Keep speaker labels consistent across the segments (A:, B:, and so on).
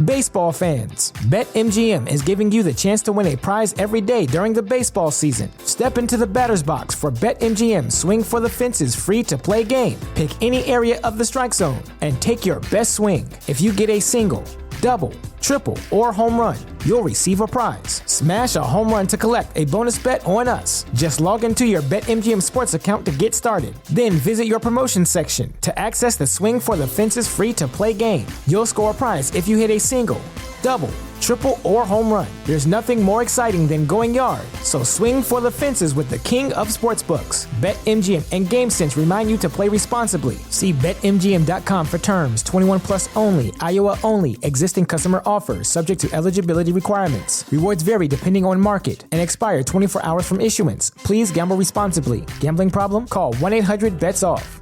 A: Baseball fans, BetMGM is giving you the chance to win a prize every day during the baseball season. Step into the batter's box for BetMGM Swing for the Fences free-to-play game. Pick any area of the strike zone and take your best swing. If you get a single, double, triple, or home run, you'll receive a prize. Smash a home run to collect a bonus bet on us. Just log into your BetMGM Sports account to get started. Then visit your promotion section to access the Swing for the Fences free-to-play game. You'll score a prize if you hit a single, double, triple, or home run. There's nothing more exciting than going yard, so swing for the fences with the king of sportsbooks. BetMGM and GameSense remind you to play responsibly. See BetMGM.com for terms. 21 plus only, Iowa only. Existing customer offers subject to eligibility requirements. Rewards vary depending on market and expire 24 hours from issuance. Please gamble responsibly. Gambling problem? Call 1-800-BETS-OFF.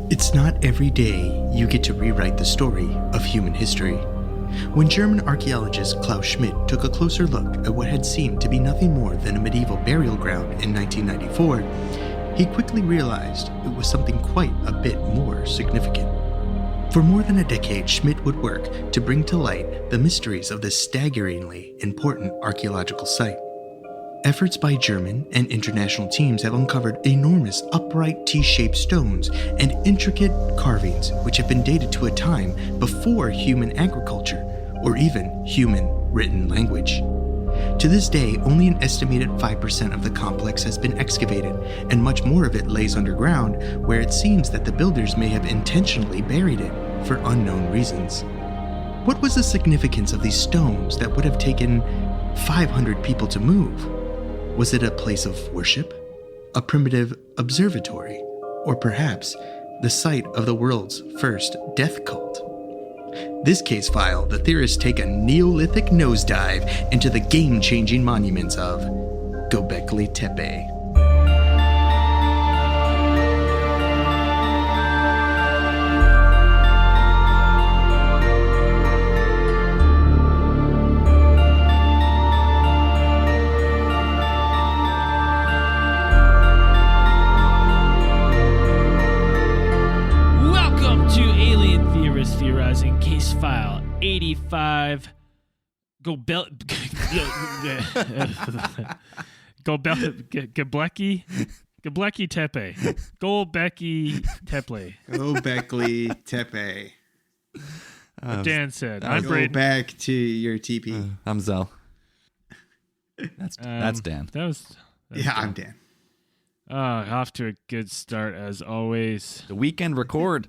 B: It's not every day you get to rewrite the story of human history. When German archaeologist Klaus Schmidt took a closer look at what had seemed to be nothing more than a medieval burial ground in 1994, he quickly realized it was something quite a bit more significant. For more than a decade, Schmidt would work to bring to light the mysteries of this staggeringly important archaeological site. Efforts by German and international teams have uncovered enormous upright T-shaped stones and intricate carvings which have been dated to a time before human agriculture or even human written language. To this day, only an estimated 5% of the complex has been excavated, and much more of it lays underground, where it seems that the builders may have intentionally buried it for unknown reasons. What was the significance of these stones that would have taken 500 people to move? Was it a place of worship, a primitive observatory, or perhaps the site of the world's first death cult? This case file, the theorists take a Neolithic nosedive into the game-changing monuments of Göbekli Tepe.
C: Theorizing case file 85 Göbekli Tepe. Göbekli Tepe.
B: Göbekli Tepe.
C: Dan said.
B: I'm Braden. Go back to your TP.
D: I'm Zell. That's Dan.
B: I'm Dan.
C: Off to a good start as always.
D: The weekend record.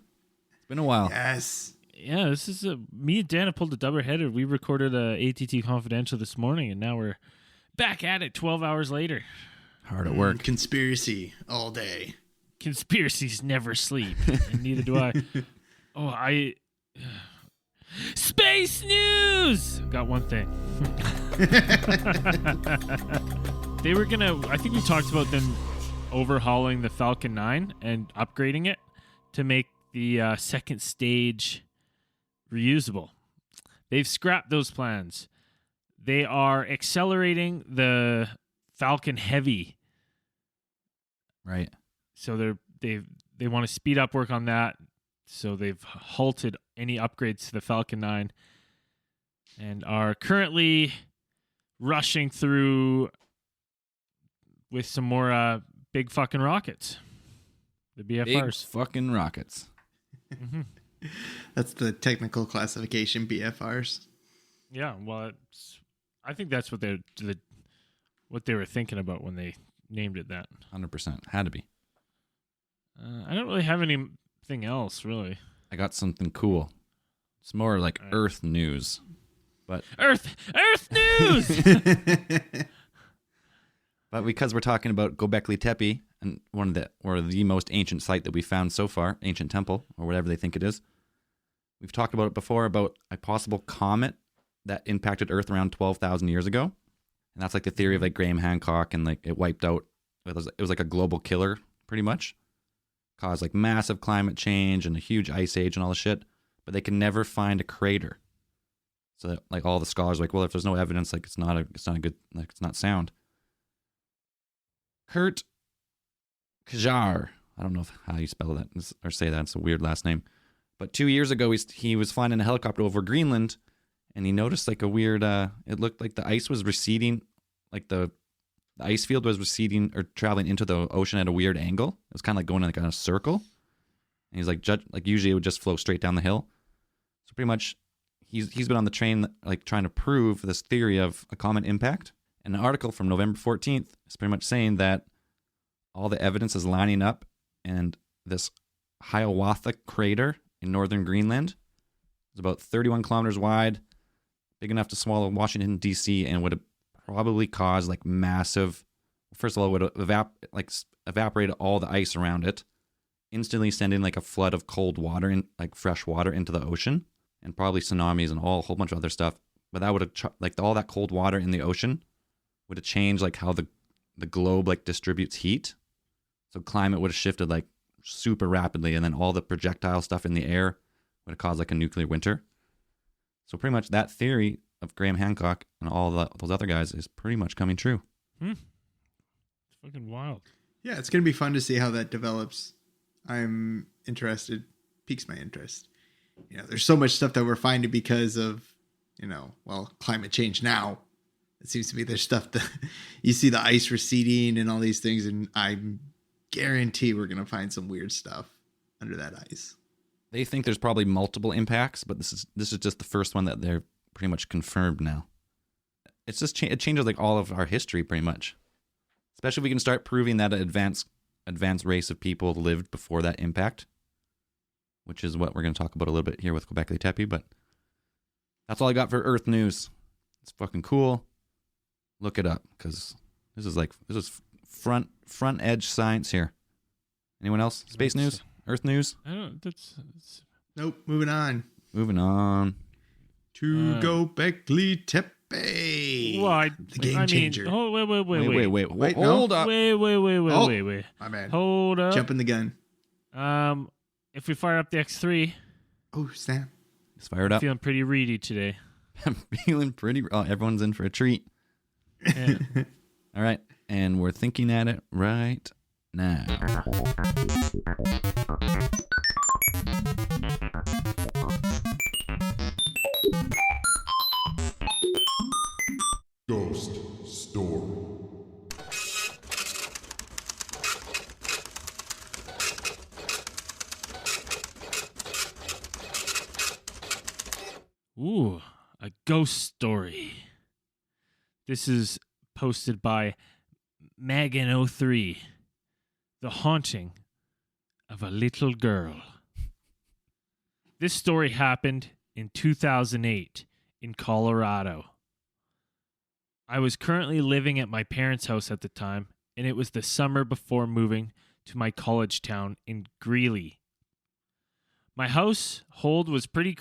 D: It's been a while.
B: Yes.
C: Yeah, this is me and Dan have pulled a double-header. We recorded ATT Confidential this morning, and now we're back at it 12 hours later.
D: Hard at work.
B: Conspiracy all day.
C: Conspiracies never sleep, and neither do I. Space news! Got one thing. They were I think we talked about them overhauling the Falcon 9 and upgrading it to make the second stage reusable. They've scrapped those plans. They are accelerating the Falcon Heavy.
D: Right.
C: So they want to speed up work on that. So they've halted any upgrades to the Falcon 9 and are currently rushing through with some more big fucking rockets. The BFRs.
D: Big fucking rockets.
C: Mm-hmm.
B: That's the technical classification, BFRs.
C: Yeah, well, I think that's what they were thinking about when they named it that.
D: 100%. Had to be.
C: I don't really have anything else, really.
D: I got something cool. It's more like Earth news. But
C: Earth news!
D: But because we're talking about Göbekli Tepe, and the most ancient site that we found so far, ancient temple, or whatever they think it is. We've talked about it before, about a possible comet that impacted Earth around 12,000 years ago. And that's like the theory of like Graham Hancock, and like it wiped out, it was like a global killer, pretty much. Caused like massive climate change and a huge ice age and all the shit. but they can never find a crater. So that, like, all the scholars are like, well, if there's no evidence, like, it's not a good, like, it's not sound. Kurt Kajar, I don't know how you spell that or say that. It's a weird last name. But 2 years ago, he was flying in a helicopter over Greenland, and he noticed like a weird. It looked like the ice was receding, like the ice field was receding or traveling into the ocean at a weird angle. It was kind of like going like on a circle. And he's like, usually it would just flow straight down the hill. So pretty much, he's been on the train like trying to prove this theory of a comet impact. And an article from November 14th is pretty much saying that all the evidence is lining up, and this Hiawatha crater in northern Greenland is about 31 kilometers wide, big enough to swallow Washington, D.C., and would have probably caused like massive. First of all, it would evaporate all the ice around it, instantly sending like a flood of cold water, like fresh water, into the ocean, and probably tsunamis and a whole bunch of other stuff. But that would have like all that cold water in the ocean would have changed like how the globe like distributes heat. So climate would have shifted like super rapidly, and then all the projectile stuff in the air would have caused like a nuclear winter. So pretty much that theory of Graham Hancock and all those other guys is pretty much coming true.
C: It's fucking wild.
B: Yeah, it's going to be fun to see how that develops. I'm interested. Piques my interest. You know, there's so much stuff that we're finding because of, climate change now. It seems to be there's stuff that you see the ice receding and all these things, and I guarantee we're going to find some weird stuff under that ice.
D: They think there's probably multiple impacts, but this is just the first one that they're pretty much confirmed now. It's just it changes like all of our history pretty much. Especially if we can start proving that an advanced race of people lived before that impact, which is what we're going to talk about a little bit here with Göbekli Tepe. But that's all I got for Earth news. It's fucking cool. Look it up, because this is front edge science here. Anyone else? Space news? Earth news?
C: I don't.
B: Nope. Moving on to Göbekli Tepe.
C: Well,
B: the game changer.
C: Wait.
B: No?
C: Hold up. Wait.
B: My bad.
C: Hold up.
B: Jumping the gun.
C: If we fire up the X3,
B: Oh, snap.
D: It's fired up.
C: feeling pretty reedy today.
D: I'm feeling pretty. Oh, everyone's in for a treat.
C: Yeah.
D: All right. And we're thinking at it right now.
E: Ghost Story.
C: Ooh, a ghost story. This is posted by Megan03. The haunting of a little girl. This story happened in 2008 in Colorado. I was currently living at my parents' house at the time, and it was the summer before moving to my college town in Greeley. My household was pretty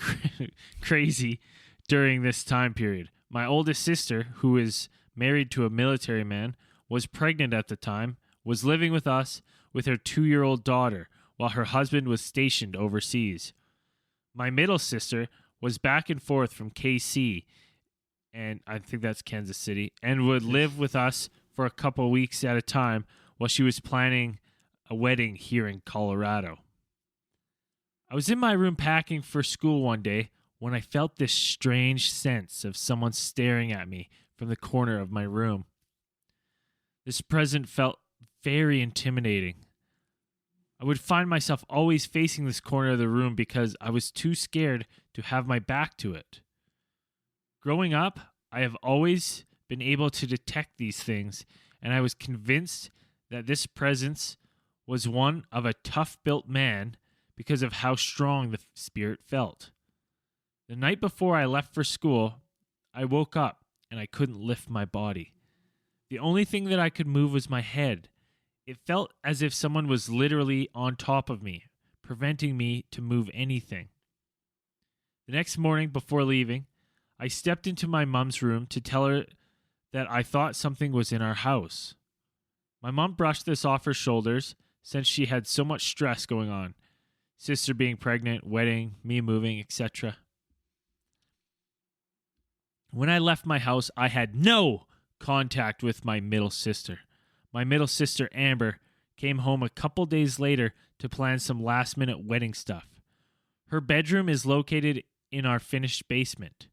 C: crazy during this time period. My oldest sister, who is married to a military man, was pregnant at the time, was living with us with her 2-year-old daughter, while her husband was stationed overseas. My middle sister was back and forth from KC, and I think that's Kansas City, and would live with us for a couple weeks at a time while she was planning a wedding here in Colorado. I was in my room packing for school one day when I felt this strange sense of someone staring at me from the corner of my room. This presence felt very intimidating. I would find myself always facing this corner of the room because I was too scared to have my back to it. Growing up, I have always been able to detect these things, and I was convinced that this presence was one of a tough-built man because of how strong the spirit felt. The night before I left for school, I woke up and I couldn't lift my body. The only thing that I could move was my head. It felt as if someone was literally on top of me, preventing me to move anything. The next morning before leaving, I stepped into my mom's room to tell her that I thought something was in our house. My mom brushed this off her shoulders since she had so much stress going on. sister being pregnant, wedding, me moving, etc. When I left my house, I had no contact with my middle sister. My middle sister, Amber, came home a couple days later to plan some last-minute wedding stuff. Her bedroom is located in our finished basement.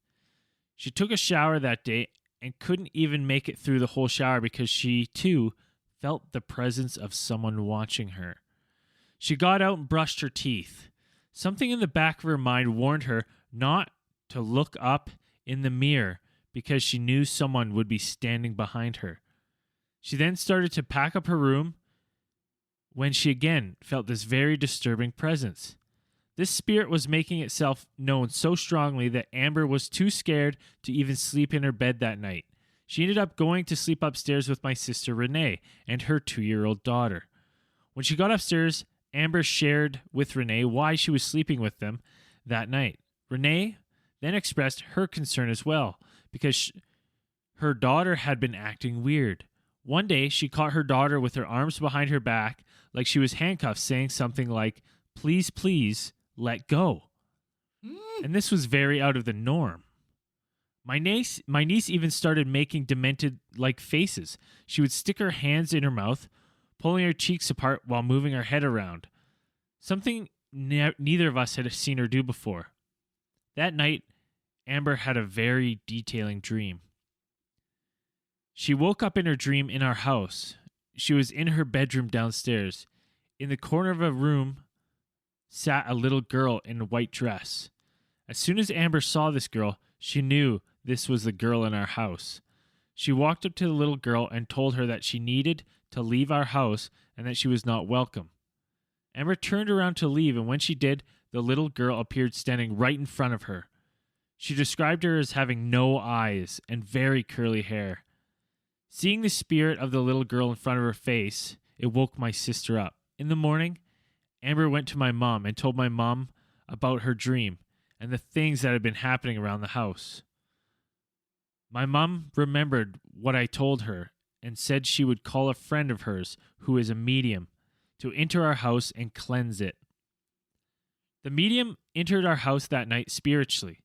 C: She took a shower that day and couldn't even make it through the whole shower because she, too, felt the presence of someone watching her. She got out and brushed her teeth. Something in the back of her mind warned her not to look up in the mirror because she knew someone would be standing behind her. She then started to pack up her room when she again felt this very disturbing presence. This spirit was making itself known so strongly that Amber was too scared to even sleep in her bed that night. She ended up going to sleep upstairs with my sister Renee and her 2-year-old daughter. When she got upstairs, Amber shared with Renee why she was sleeping with them that night. Renee then expressed her concern as well because her daughter had been acting weird. One day, she caught her daughter with her arms behind her back like she was handcuffed, saying something like, "Please, please, let go." And this was very out of the norm. My niece even started making demented-like faces. She would stick her hands in her mouth, pulling her cheeks apart while moving her head around. Something neither of us had seen her do before. That night, Amber had a very detailing dream. She woke up in her dream in our house. She was in her bedroom downstairs. In the corner of a room sat a little girl in a white dress. As soon as Amber saw this girl, she knew this was the girl in our house. She walked up to the little girl and told her that she needed to leave our house and that she was not welcome. Amber turned around to leave, and when she did, the little girl appeared standing right in front of her. She described her as having no eyes and very curly hair. Seeing the spirit of the little girl in front of her face, it woke my sister up. In the morning, Amber went to my mom and told my mom about her dream and the things that had been happening around the house. My mom remembered what I told her and said she would call a friend of hers who is a medium to enter our house and cleanse it. The medium entered our house that night spiritually.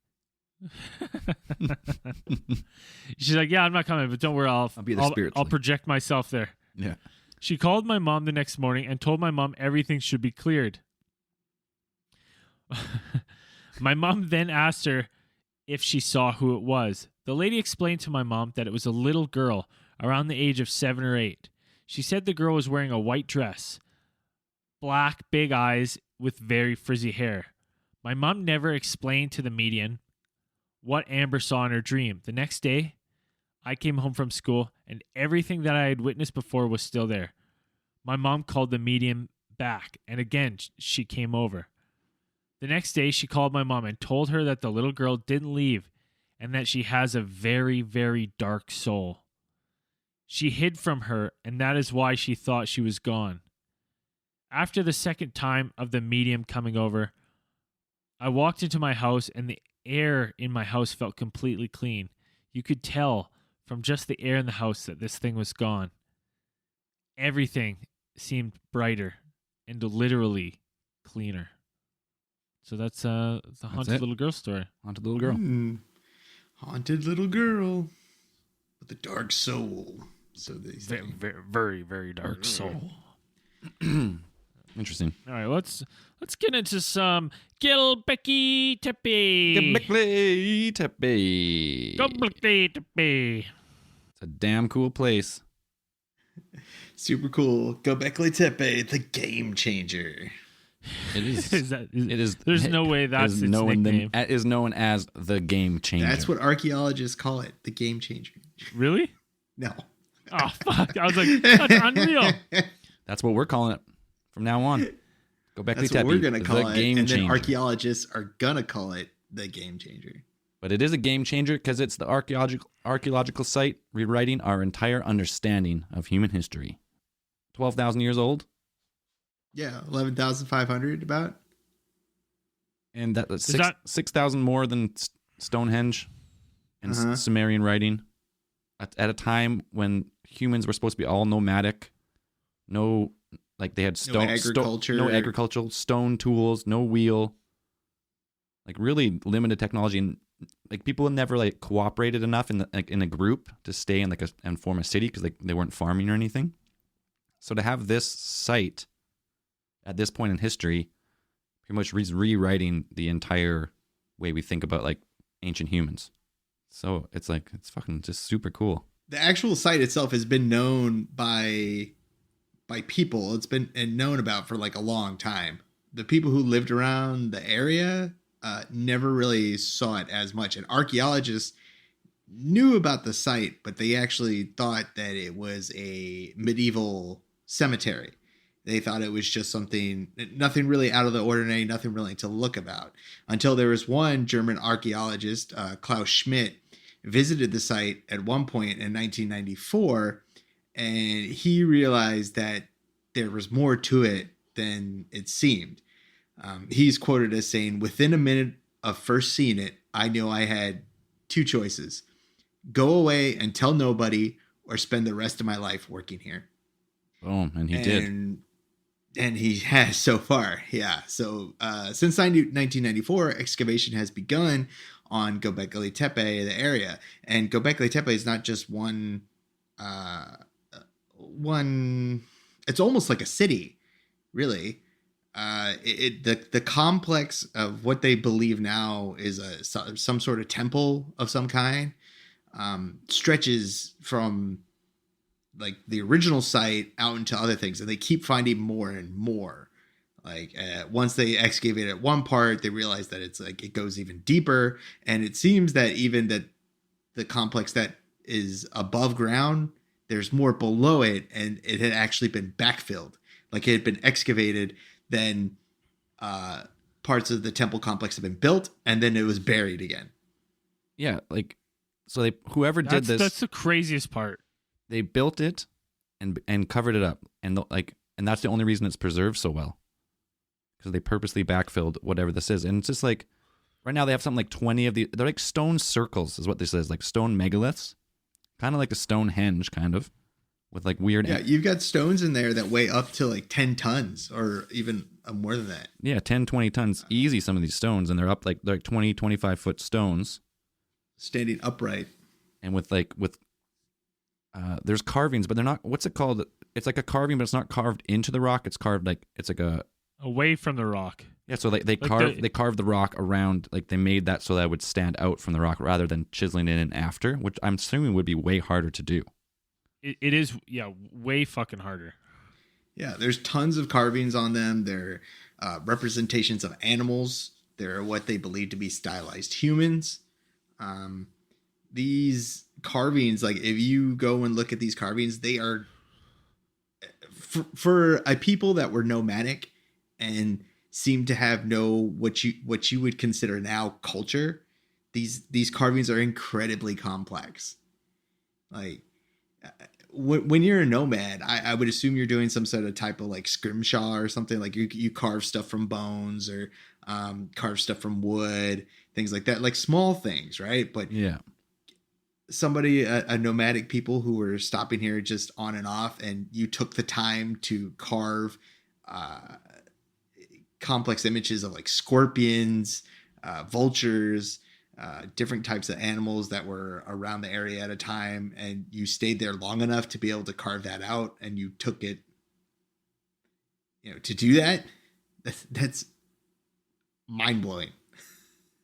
C: She's like, "Yeah, I'm not coming, but don't worry, I'll
D: be there spiritually.
C: I'll project myself there."
D: Yeah.
C: She called my mom the next morning and told my mom everything should be cleared. My mom then asked her if she saw who it was. The lady explained to my mom that it was a little girl around the age of 7 or 8. She said the girl was wearing a white dress, black, big eyes with very frizzy hair. My mom never explained to the medium what Amber saw in her dream. The next day, I came home from school, and everything that I had witnessed before was still there. My mom called the medium back, and again, she came over. The next day, she called my mom and told her that the little girl didn't leave and that she has a very, very dark soul. She hid from her, and that is why she thought she was gone. After the second time of the medium coming over, I walked into my house, and the air in my house felt completely clean. You could tell from just the air in the house that this thing was gone. Everything seemed brighter and literally cleaner. So that's the haunted little girl story.
D: Haunted little girl.
B: Haunted little girl with a dark soul. So they say.
C: Very, very, very dark soul.
D: Interesting.
C: All right, let's get into some Gilbecky Tepe.
D: Gilbecky Tepe.
C: Gilbecky Tepe.
D: It's a damn cool place.
B: Super cool. Göbekli Tepe, the game changer.
D: It is.
C: It is. There's no way that's its nickname.
D: It is known as the game changer.
B: That's what archaeologists call it, the game changer.
C: Really?
B: No.
C: Oh, fuck. I was like, that's unreal.
D: That's what we're calling it from now on. Göbekli
B: That's
D: Tepe,
B: what we're going to call it.
D: Game
B: And then
D: changer.
B: archaeologists are going to call it the game changer.
D: But it is a game changer because it's the archaeological site rewriting our entire understanding of human history. 12,000 years old.
B: Yeah, 11,500 about.
D: And that's
C: Is that
D: 6,000 more than Stonehenge and Sumerian writing at a time when humans were supposed to be all nomadic, no Like they had stone,
B: agriculture.
D: no agricultural, stone tools, no wheel. Like really limited technology, and like people never like cooperated enough in in a group to stay in and form a city because they weren't farming or anything. So to have this site at this point in history, pretty much rewriting the entire way we think about like ancient humans. So it's fucking just super cool.
B: The actual site itself has been known by people. It's been known about for like a long time. The people who lived around the area never really saw it as much. And archaeologists knew about the site, but they actually thought that it was a medieval cemetery. They thought it was just nothing really out of the ordinary, nothing really to look about. Until there was one German archaeologist, Klaus Schmidt, visited the site at one point in 1994, and he realized that there was more to it than it seemed. He's quoted as saying, "Within a minute of first seeing it, I knew I had two choices: go away and tell nobody, or spend the rest of my life working here."
D: Boom, and he did.
B: And he has so far, yeah. So since 1994, excavation has begun on Göbekli Tepe, the area. And Göbekli Tepe is not just one. It's almost like a city, really. The complex of what they believe now is some sort of temple of some kind, stretches from like the original site out into other things, and they keep finding more and more. Like once they excavate at one part, they realize that it's like it goes even deeper, and it seems that even that the complex that is above ground, there's more below it, and it had actually been backfilled, like it had been excavated. Then parts of the temple complex have been built, and then it was buried again.
D: Yeah, like so whoever did this,
C: that's the craziest part.
D: They built it and covered it up, and and that's the only reason it's preserved so well, because they purposely backfilled whatever this is. And it's just like right now they have something like 20 of they're like stone circles is what this is, like stone megaliths, kind of like a Stonehenge kind of, with like weird.
B: Yeah, you've got stones in there that weigh up to like 10 tons or even more than that.
D: Yeah, 10, 20 tons easy, some of these stones, and they're up like 20, 25 foot stones,
B: standing upright,
D: and with there's carvings, but they're not. What's it called? It's like a carving, but it's not carved into the rock. It's carved it's like a
C: away from the rock.
D: Yeah, so they carved the rock around. Like they made that so that it would stand out from the rock rather than chiseling it in after, which I'm assuming would be way harder to do.
C: It is, yeah, way fucking harder.
B: Yeah, there's tons of carvings on them. They're representations of animals. They're what they believe to be stylized humans. These carvings, like if you go and look at these carvings, they are for a people that were nomadic and seem to have what you would consider now culture. These carvings are incredibly complex. Like when you're a nomad, I would assume you're doing some sort of type of like scrimshaw or something. Like you carve stuff from bones or carve stuff from wood, things like that, like small things, right? But
D: yeah.
B: Somebody, a nomadic people who were stopping here just on and off, and you took the time to carve complex images of like scorpions, vultures, different types of animals that were around the area at a time, and you stayed there long enough to be able to carve that out, and you took it, to do that. That's mind-blowing.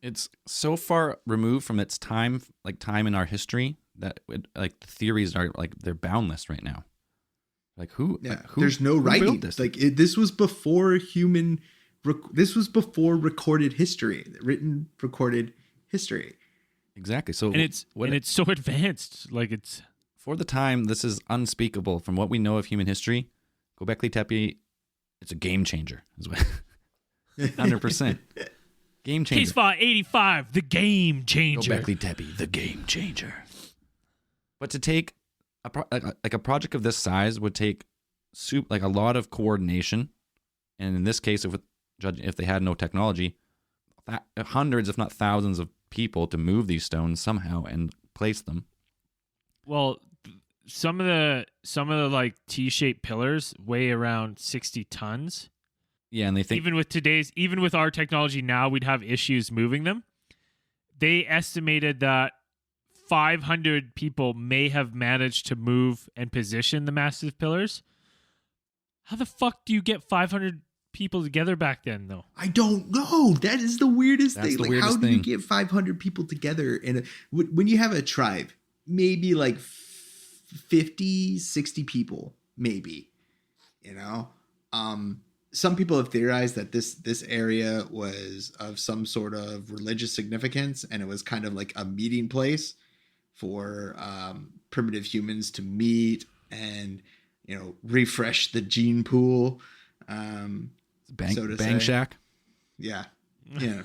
D: It's so far removed from its time in our history that the theories are like they're boundless right now. Like who?
B: Yeah,
D: like, who
B: there's no
D: who
B: writing.
D: built this?
B: This was before this was before recorded history, written recorded history.
D: Exactly. So
C: it's so advanced. Like it's
D: for the time. This is unspeakable from what we know of human history. Göbekli Tepe, it's a game changer. 100%. Game changer.
C: Case File 85, the game changer.
D: Göbekli Tepe, the game changer. But to take a project of this size would take a lot of coordination, and in this case, if they had no technology, hundreds, if not thousands, of people to move these stones somehow and place them.
C: Well, some of the like T-shaped pillars weigh around 60 tons.
D: Yeah, and they think
C: Even with our technology now, we'd have issues moving them. They estimated that 500 people may have managed to move and position the massive pillars. How the fuck do you get 500 people together back then, though?
B: I don't know. That is the weirdest
D: That's
B: thing.
D: the
B: Like,
D: weirdest
B: how do you
D: thing.
B: get 500 people together? And when you have a tribe, maybe like 50, 60 people, maybe, you know? Some people have theorized that this area was of some sort of religious significance, and it was kind of like a meeting place for primitive humans to meet and, you know, refresh the gene pool.
D: Bang,
B: so to
D: bang
B: say.
D: shack.
B: Yeah,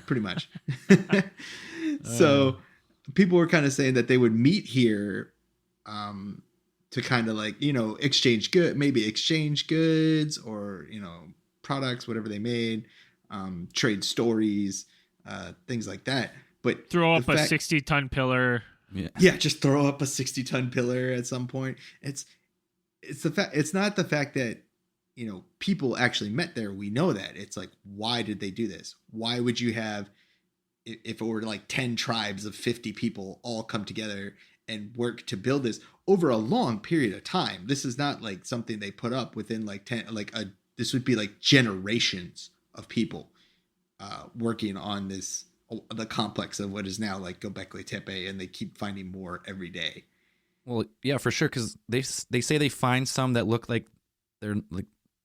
B: pretty much. So people were kind of saying that they would meet here to kind of like, you know, exchange goods or, you know, products, whatever they made, trade stories, things like that. But
C: Throw up a 60-ton pillar.
B: Yeah, just throw up a 60-ton pillar at some point. It's the fact. It's not the fact that, you know, people actually met there. We know that. It's like, why did they do this? Why would you have, if it were like 10 tribes of 50 people all come together and work to build this over a long period of time? This is not like something they put up within like 10, this would be like generations of people working on this, the complex of what is now like Göbekli Tepe, and they keep finding more every day.
D: Well, yeah, for sure, because they say they find some that look like they're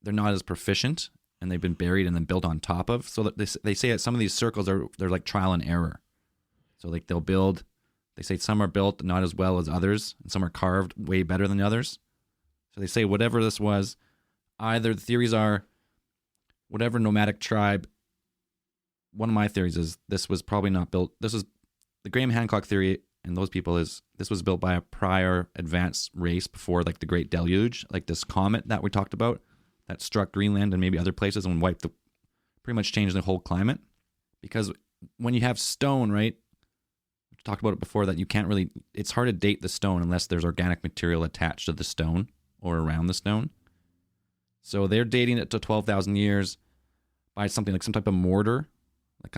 D: not as proficient, and they've been buried and then built on top of. So that they say that some of these circles they're like trial and error. So like they'll build. They say some are built not as well as others, and some are carved way better than others. So they say whatever this was, either the theories are whatever nomadic tribe. One of my theories is this was probably not built. This is the Graham Hancock theory, and those people is this was built by a prior advanced race before like the Great Deluge, like this comet that we talked about that struck Greenland and maybe other places and pretty much changed the whole climate. Because when you have stone, right? We talked about it before that you can't really. It's hard to date the stone unless there's organic material attached to the stone or around the stone. So they're dating it to 12,000 years by something like some type of mortar.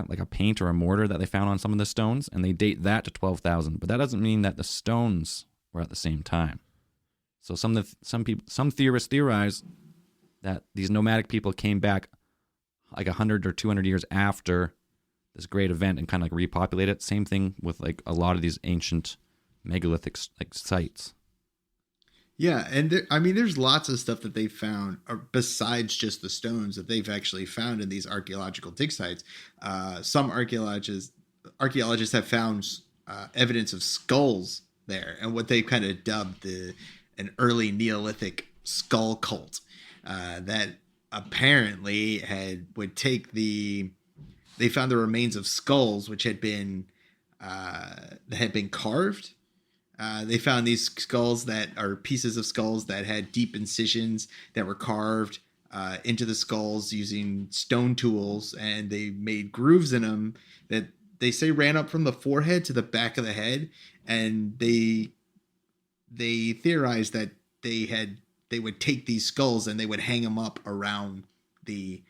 D: Like a paint or a mortar that they found on some of the stones, and they date that to 12,000. But that doesn't mean that the stones were at the same time. So some theorists theorize that these nomadic people came back like 100 or 200 years after this great event and kind of like repopulate it. Same thing with like a lot of these ancient megalithic like sites.
B: Yeah, and there's lots of stuff that they found besides just the stones that they've actually found in these archaeological dig sites. Some archaeologists have found evidence of skulls there, and what they kind of dubbed an early Neolithic skull cult that apparently they found the remains of skulls which had been carved. They found these skulls that are pieces of skulls that had deep incisions that were carved into the skulls using stone tools, and they made grooves in them that they say ran up from the forehead to the back of the head, and they theorized that they would take these skulls and they would hang them up around the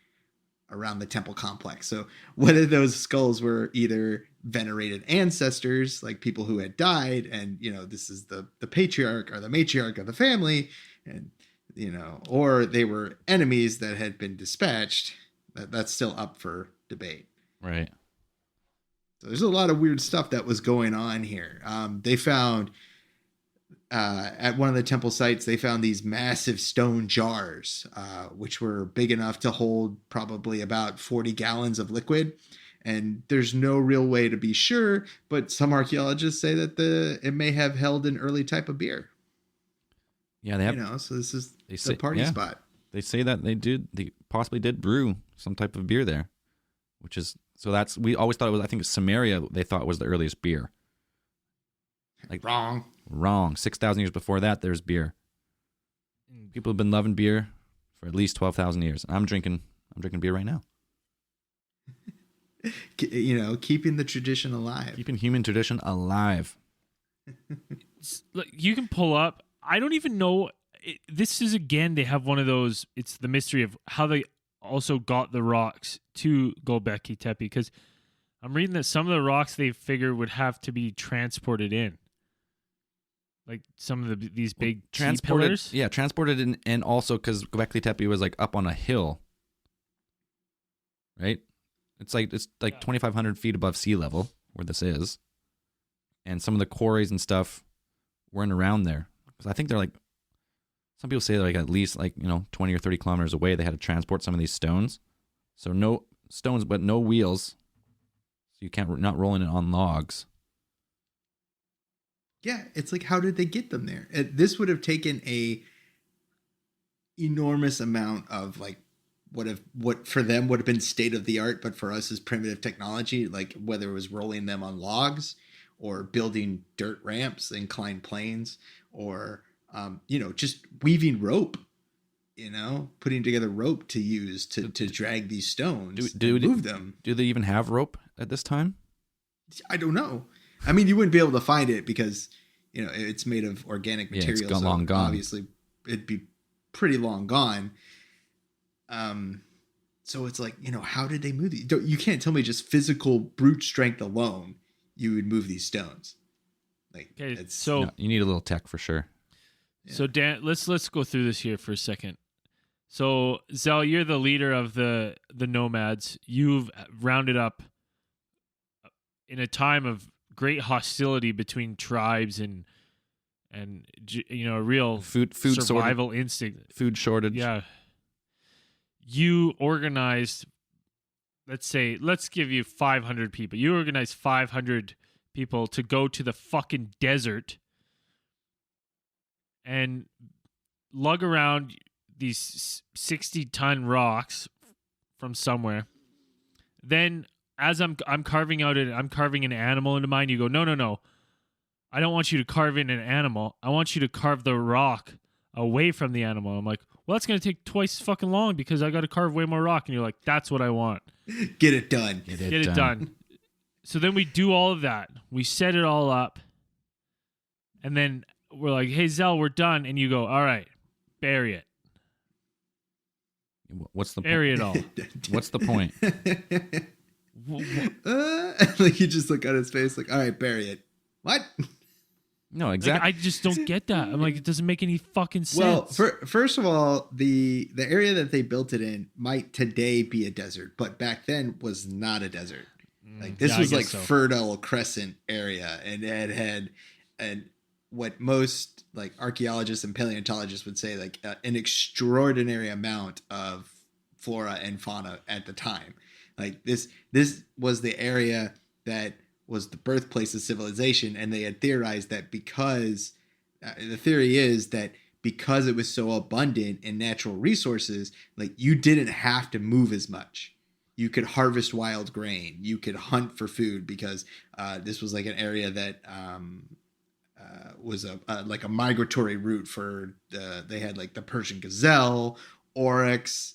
B: temple complex. So whether those skulls were either venerated ancestors, like people who had died, and, you know, this is the patriarch or the matriarch of the family, and, you know, or they were enemies that had been dispatched, that's still up for debate.
D: Right.
B: So there's a lot of weird stuff that was going on here. They found at one of the temple sites, they found these massive stone jars, which were big enough to hold probably about 40 gallons of liquid. And there's no real way to be sure, but some archaeologists say that it may have held an early type of beer.
D: Yeah, they have.
B: You know, so this is the party spot.
D: They say that they possibly did brew some type of beer there, which is we always thought it was. I think Samaria they thought was the earliest beer. Like wrong. 6,000 years before that, there's beer. People have been loving beer for at least 12,000 years. I'm drinking beer right now.
B: You know, keeping the tradition alive.
D: Keeping human tradition alive.
C: Look, you can pull up. I don't even know. This is, again, they have one of those, it's the mystery of how they also got the rocks to Göbekli Tepe, because I'm reading that some of the rocks they figure would have to be transported in. Like some of these big T-pillars.
D: Yeah, transported in, and also because Göbekli Tepe was like up on a hill, right? It's like 2,500 feet above sea level where this is, and some of the quarries and stuff weren't around there. Because I think they're like, some people say they're like at least 20 or 30 kilometers away. They had to transport some of these stones, so no stones but no wheels, so you can't not rolling it on logs.
B: Yeah, it's like, how did they get them there? This would have taken a enormous amount of like what for them would have been state of the art, but for us is primitive technology. Like whether it was rolling them on logs, or building dirt ramps, inclined planes, or just weaving rope. Putting together rope to use to drag these stones and move them.
D: Do they even have rope at this time?
B: I don't know. I mean, you wouldn't be able to find it because, it's made of organic materials.
D: Yeah, it's long gone.
B: Obviously, it'd be pretty long gone. So it's like, how did they move these? You can't tell me just physical brute strength alone you would move these stones. Like,
C: okay,
D: no, you need a little tech for sure.
B: Yeah.
C: So Dan, let's go through this here for a second. So Zell, you're the leader of the nomads. You've rounded up in a time of great hostility between tribes and a real
D: food
C: survival instinct,
D: food shortage.
C: Yeah, you organized. Let's give you 500 people. You organized 500 people to go to the fucking desert and lug around these 60-ton rocks from somewhere. Then, as I'm carving an animal into mine, you go, no. I don't want you to carve in an animal. I want you to carve the rock away from the animal. I'm like, well, that's going to take twice as fucking long because I got to carve way more rock. And you're like, that's what I want.
B: Get it done.
C: Get it done. So then we do all of that. We set it all up. And then we're like, hey, Zell, we're done. And you go, all right, bury it.
D: What's the
C: bury it all?
D: What's the point?
B: Like you just look at his face like, all right, bury it. What?
D: No, exactly.
C: Like, I just don't get that. I'm like, it doesn't make any fucking sense.
B: Well, first of all, the area that they built it in might today be a desert, but back then was not a desert. Like this was like Fertile Crescent area, and it had what most like archaeologists and paleontologists would say like an extraordinary amount of flora and fauna at the time. Like this was the area that was the birthplace of civilization, and they had theorized that because the theory is that because it was so abundant in natural resources, like you didn't have to move as much. You could harvest wild grain. You could hunt for food because this was like an area that was like a migratory route for they had like the Persian gazelle, oryx,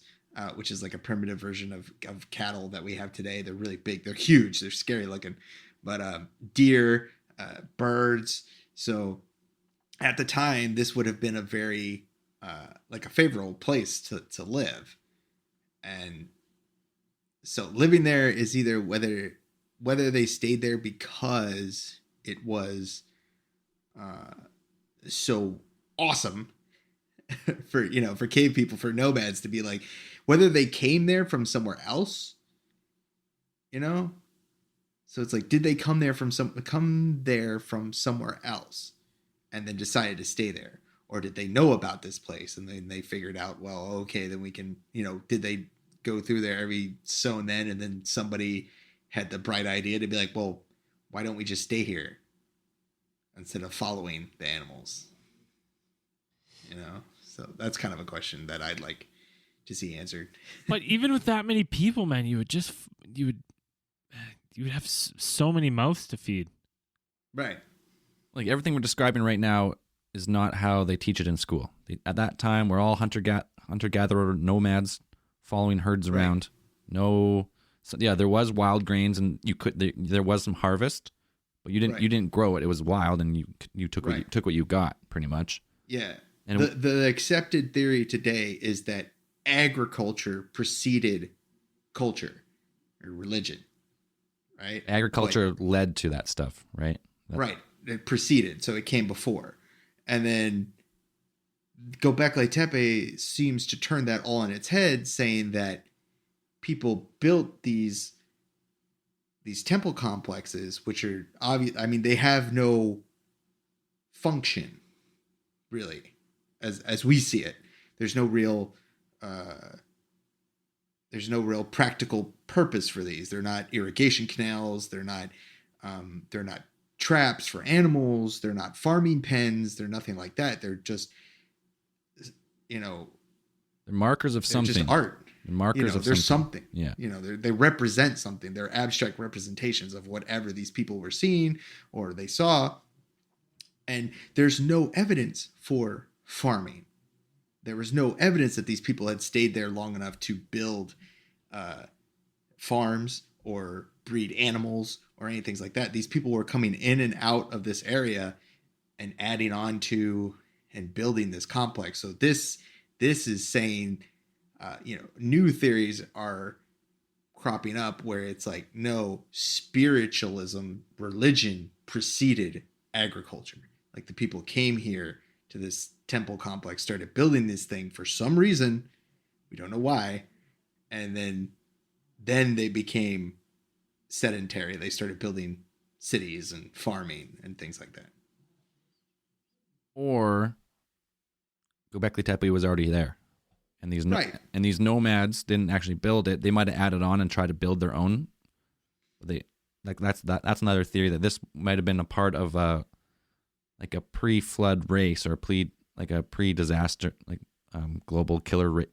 B: which is like a primitive version of cattle that we have today. They're really big. They're huge. They're scary looking. But deer, birds. So at the time, this would have been a very like a favorable place to live. And so living there is either whether they stayed there because it was so awesome for cave people, for nomads to be like, whether they came there from somewhere else, So it's like, did they come there from somewhere else and then decided to stay there? Or did they know about this place and then they figured out, well, okay, then we can, did they go through there every so and then somebody had the bright idea to be like, well, why don't we just stay here instead of following the animals? So that's kind of a question that I'd like to see answered.
C: But even with that many people, man, you would have so many mouths to feed.
B: Right.
D: Like everything we're describing right now is not how they teach it in school. At that time, we're all hunter-gatherer nomads following herds around. There was wild grains and there was some harvest, but you didn't grow it. It was wild, and you took what you got pretty much.
B: Yeah.
D: And
B: The accepted theory today is that agriculture preceded culture or religion, right?
D: agriculture led to that stuff, right?
B: Right. It preceded, so it came before. And then Göbekli Tepe seems to turn that all on its head, saying that people built these temple complexes, which are obvious. I mean, they have no function, really, as we see it. There's no real practical purpose for these. They're not irrigation canals. They're not traps for animals. They're not farming pens. They're nothing like that. They're just,
D: they're markers of
B: they're
D: something.
B: just art.
D: They're markers of
B: there's
D: something.
B: something. Yeah. They represent something. They're abstract representations of whatever these people were seeing or they saw. And there's no evidence for farming. There was no evidence that these people had stayed there long enough to build farms or breed animals or anything like that. These people were coming in and out of this area and adding on to and building this complex. So this is saying, new theories are cropping up where it's like, no, spiritualism, religion preceded agriculture. Like the people came here to this temple complex, started building this thing for some reason. We don't know why. And then they became sedentary. They started building cities and farming and things like that.
D: Or Göbekli Tepe was already there. And these
B: Right.
D: and these nomads didn't actually build it. They might have added on and tried to build their own. That's another theory that this might have been a part of like a pre-flood race or a pre-disaster global killer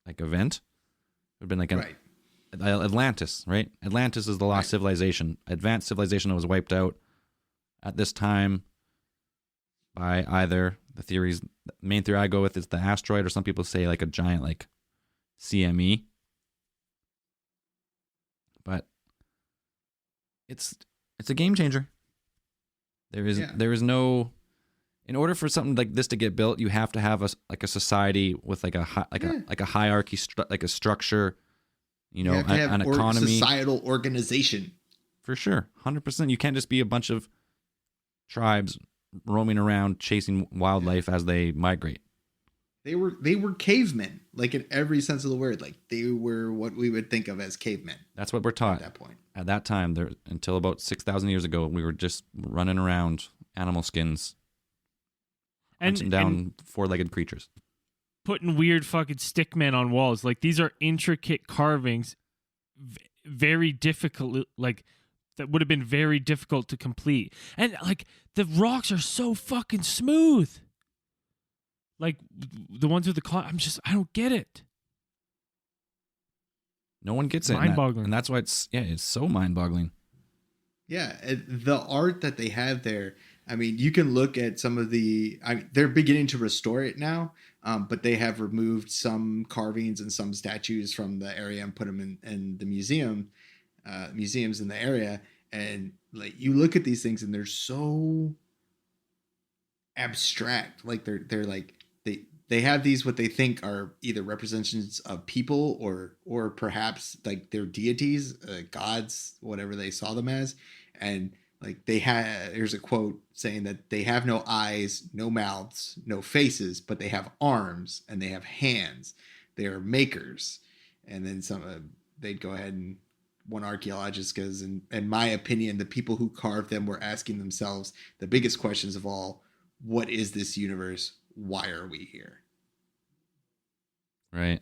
D: event. It would have been like
B: Right.
D: Atlantis, right? Atlantis is the lost civilization. Advanced civilization that was wiped out at this time by either the main theory I go with is the asteroid, or some people say like a giant like CME. But it's a game changer. There is no, in order for something like this to get built, you have to have a society with like a hierarchy, like a structure,
B: You have to have
D: an economy,
B: societal organization.
D: for sure, 100%. You can't just be a bunch of tribes roaming around chasing wildlife as they migrate.
B: They were cavemen, like in every sense of the word. Like they were what we would think of as cavemen
D: That's what we're taught
B: at that point.
D: at that time. There until about 6,000 years ago, we were just running around animal skins, hunting down four-legged creatures.
C: Putting weird fucking stickmen on walls. Like these are intricate carvings, very difficult. Like that would have been very difficult to complete. And like the rocks are so fucking smooth. Like the ones with the I don't get it.
D: No one gets it,
C: Mind-boggling.
D: and that's why it's so mind-boggling.
B: Yeah, the art that they have there. I mean, you can look at some of they're beginning to restore it now, but they have removed some carvings and some statues from the area and put them in the museums in the area. And like you look at these things and they're so abstract. Like they're like they have these what they think are either representations of people or perhaps like their deities, gods, whatever they saw them as. And like there's a quote saying that they have no eyes, no mouths, no faces, but they have arms and they have hands. They are makers. And then they'd go ahead and one archaeologist goes, in my opinion, the people who carved them were asking themselves the biggest questions of all: what is this universe? Why are we here?
D: Right.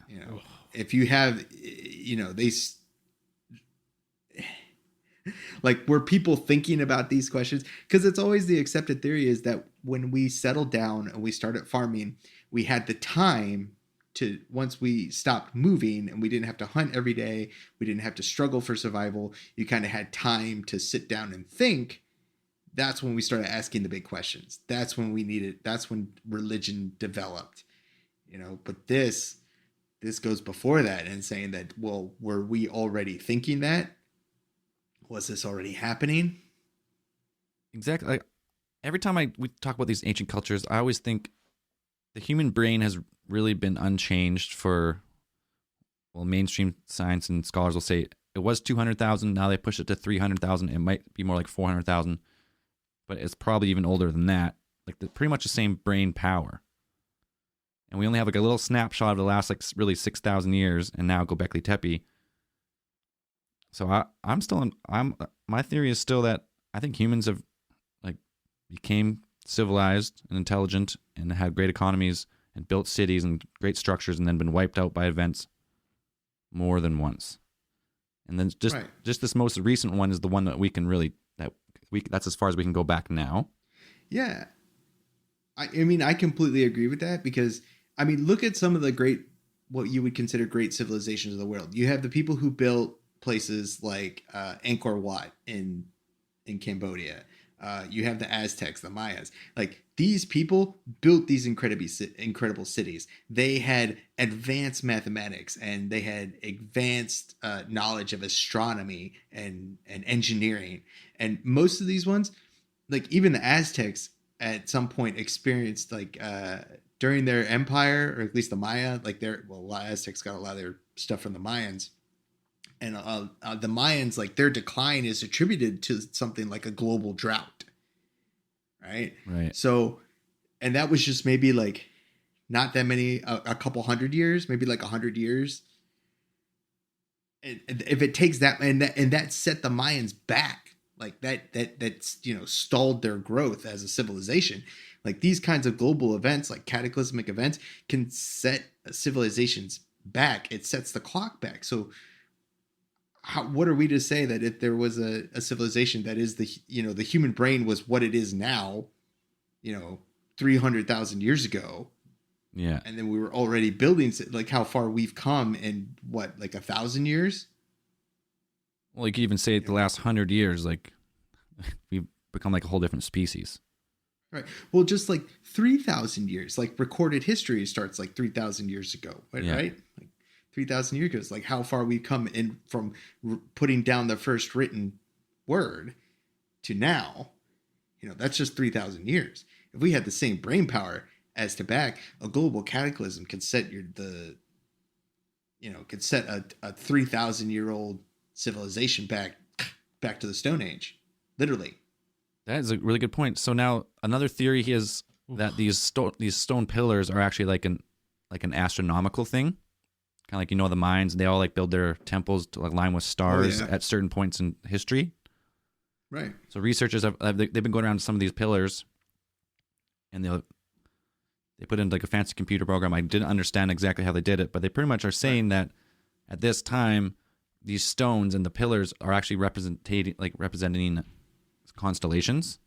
B: If you have, like, were people thinking about these questions? Because it's always the accepted theory is that when we settled down and we started farming, we had the time to, once we stopped moving and we didn't have to hunt every day, we didn't have to struggle for survival, you kind of had time to sit down and think. That's when we started asking the big questions. That's when that's when religion developed, but this goes before that and saying that, well, were we already thinking that? Was this already happening?
D: Exactly. Like, every time we talk about these ancient cultures, I always think the human brain has really been unchanged for, well, mainstream science and scholars will say it was 200,000. Now they pushed it to 300,000. It might be more like 400,000, but it's probably even older than that. Like pretty much the same brain power. And we only have like a little snapshot of the last like really 6,000 years, and now Göbekli Tepe. So my theory is still that I think humans have like became civilized and intelligent and had great economies and built cities and great structures, and then been wiped out by events more than once. And then just this most recent one is the one that we can really that's as far as we can go back now.
B: Yeah. I mean, I completely agree with that because, I mean, look at some of the what you would consider great civilizations of the world. You have the people who built places like Angkor Wat in Cambodia. You have the Aztecs, the Mayas. Like, these people built these incredible cities. They had advanced mathematics, and they had advanced knowledge of astronomy and engineering. And most of these ones, like even the Aztecs, at some point experienced like during their empire, or at least the Maya, like a lot of Aztecs got a lot of their stuff from the Mayans. And the Mayans, like their decline is attributed to something like a global drought. Right. So, and that was just maybe like not that many, a couple hundred years, maybe like 100 years. And if it takes that, and that set the Mayans back, like that's, stalled their growth as a civilization. Like these kinds of global events, like cataclysmic events, can set civilizations back. It sets the clock back. So what are we to say that if there was a civilization that is the human brain was what it is now, 300,000 years ago.
D: Yeah.
B: And then we were already building, like how far we've come in what, like 1,000 years?
D: Well, you could even say the last 100 years, like we've become like a whole different species.
B: Right. Well, just like 3,000 years, like recorded history starts like 3,000 years ago, right?
D: Yeah.
B: Right? Like 3,000 years ago is like how far we've come in from putting down the first written word to now. That's just 3,000 years. If we had the same brain power as to back, a global cataclysm could set a 3,000-year-old civilization back to the Stone Age, literally. That
D: is a really good point. So now another theory is that these stone pillars are actually like an astronomical thing, kind of like the Mayans. They all like build their temples to align with stars at certain points in history.
B: Right.
D: So researchers they've been going around to some of these pillars, and they put in like a fancy computer program. I didn't understand exactly how they did it, but they pretty much are saying that at this time, these stones and the pillars are actually representing constellations,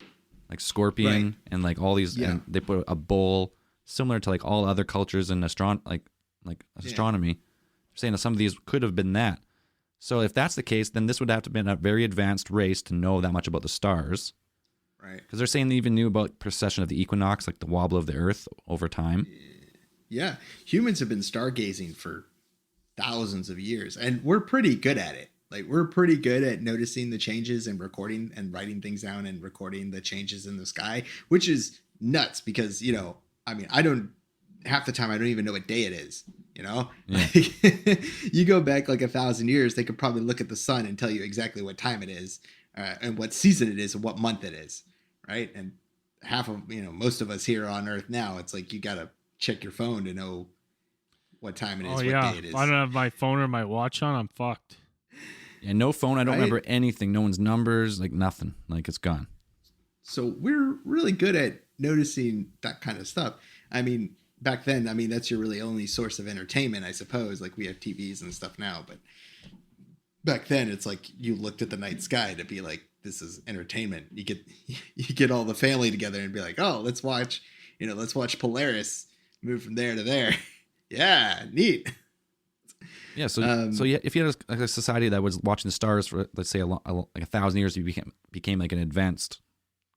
D: like Scorpion and like all these. Yeah. And they put a bowl similar to like all other cultures in astronomy. They're saying that some of these could have been that. So if that's the case, then this would have to have been a very advanced race to know that much about the stars.
B: Right.
D: Because they're saying they even knew about precession of the equinox, like the wobble of the Earth over time.
B: Yeah. Humans have been stargazing for thousands of years, and we're pretty good at it. Like, we're pretty good at noticing the changes and recording and writing things down and recording the changes in the sky, which is nuts because, half the time I don't even know what day it is. Yeah. You go back like 1,000 years, they could probably look at the sun and tell you exactly what time it is, and what season it is and what month it is. Right. And half of, most of us here on Earth now, it's like you got to check your phone to know what time it is, what day it is.
C: If I don't have my phone or my watch on, I'm fucked.
D: Yeah, no phone. I don't remember anything. No one's numbers, like nothing. Like it's gone.
B: So we're really good at noticing that kind of stuff. I mean, back then, that's your really only source of entertainment, I suppose. Like we have TVs and stuff now, but back then it's like you looked at the night sky to be like, this is entertainment. You get all the family together and be like, oh, let's watch Polaris move from there to there. Yeah, neat.
D: Yeah, so if you had a society that was watching the stars for, let's say, like 1,000 years, you became like an advanced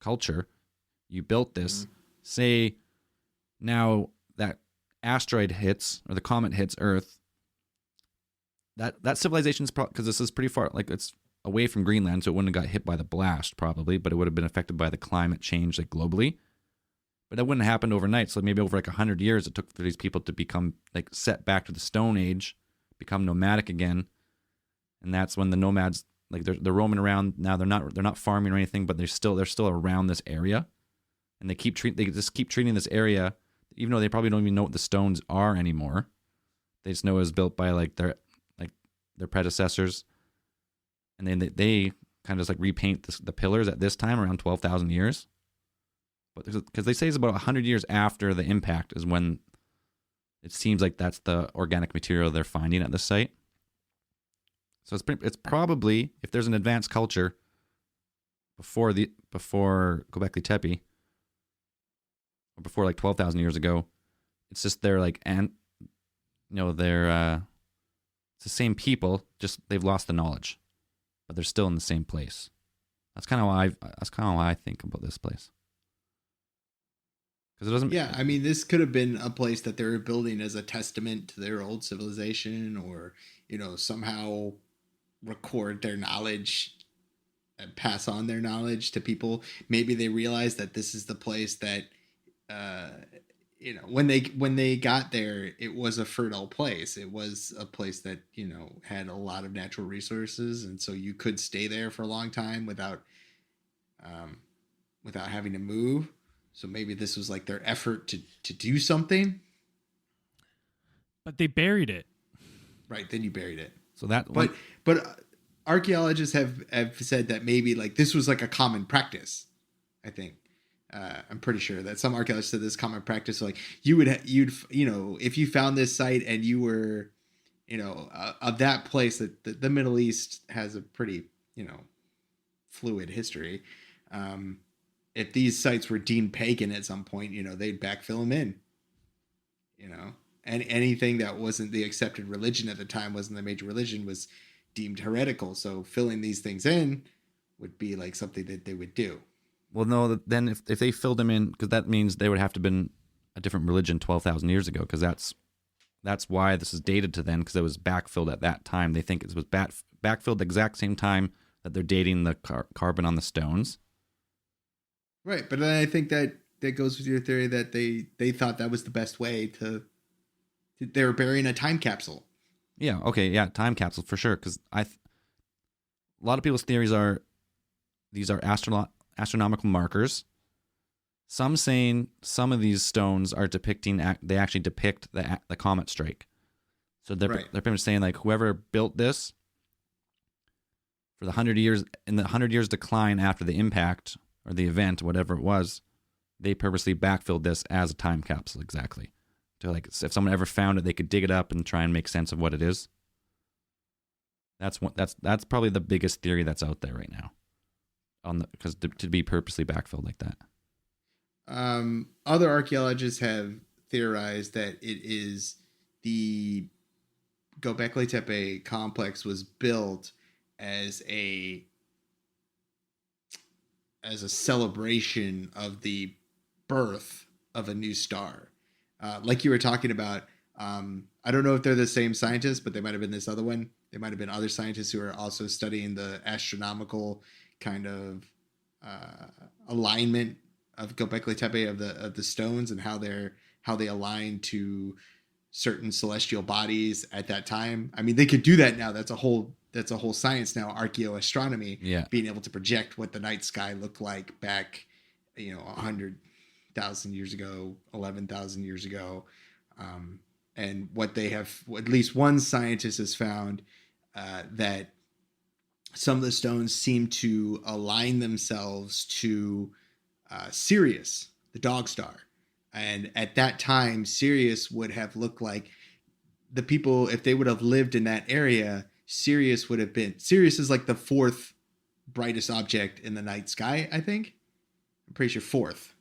D: culture. You built this. Mm-hmm. Say now that asteroid hits or the comet hits Earth. That civilization's because this is pretty far, like it's away from Greenland, so it wouldn't have got hit by the blast probably, but it would have been affected by the climate change like globally. But that wouldn't have happened overnight. So maybe over like 100 years, it took for these people to become like set back to the Stone Age, become nomadic again. And that's when the nomads, like they're roaming around now. They're not farming or anything, but they're still around this area. And they just keep treating this area, even though they probably don't even know what the stones are anymore. They just know it was built by like their predecessors. And then they kind of just like repaint the pillars at this time around 12,000 years. But because they say it's about 100 years after the impact is when it seems like that's the organic material they're finding at the site. So it's probably, if there's an advanced culture before Göbekli Tepe, or before like 12,000 years ago, it's just they're like, and they're it's the same people, just they've lost the knowledge, but they're still in the same place. That's kind of why I think about this place. Because it doesn't.
B: Yeah, I mean, this could have been a place that they were building as a testament to their old civilization, or somehow record their knowledge and pass on their knowledge to people. Maybe they realized that this is the place that, when they got there, it was a fertile place. It was a place that had a lot of natural resources, and so you could stay there for a long time without having to move. So maybe this was like their effort to do something.
C: But they buried it.
B: Right, then you buried it.
D: So that,
B: but archaeologists have said that maybe like this was like a common practice. I think I'm pretty sure that some archaeologists said this common practice. Like you'd if you found this site and you were of that place, that the Middle East has a pretty fluid history. If these sites were deemed pagan at some point, they'd backfill them in. And anything that wasn't the accepted religion at the time, wasn't the major religion, was deemed heretical. So filling these things in would be like something that they would do.
D: Well, no, then if they filled them in, because that means they would have to have been a different religion 12,000 years ago, because that's why this is dated to then, because it was backfilled at that time. They think it was backfilled the exact same time that they're dating the carbon on the stones.
B: Right, but then I think that goes with your theory that they thought that was the best way to. They were burying a time capsule.
D: Yeah. Okay. Yeah. Time capsule for sure. Because a lot of people's theories are these are astronomical markers. Some saying some of these stones are depicting. They actually depict the comet strike. So they're pretty much saying like whoever built this for the 100 years, in the 100 years decline after the impact or the event, whatever it was, they purposely backfilled this as a time capsule exactly. To like, if someone ever found it, they could dig it up and try and make sense of what it is. That's probably the biggest theory that's out there right now, because to be purposely backfilled like that.
B: Other archaeologists have theorized that it is the Göbekli Tepe complex was built as a celebration of the birth of a new star. Like you were talking about, I don't know if they're the same scientists, but they might have been this other one. They might have been other scientists who are also studying the astronomical kind of alignment of Göbekli Tepe of the stones and how they align to certain celestial bodies at that time. I mean, they could do that now. That's a whole science now, archaeoastronomy.
D: Yeah.
B: Being able to project what the night sky looked like back, 100,000 years ago, 11,000 years ago. And what they have, at least one scientist has found that some of the stones seem to align themselves to Sirius, the dog star. And at that time, Sirius would have looked like the people, if they would have lived in that area, Sirius is like the fourth brightest object in the night sky, I think. I'm pretty sure fourth.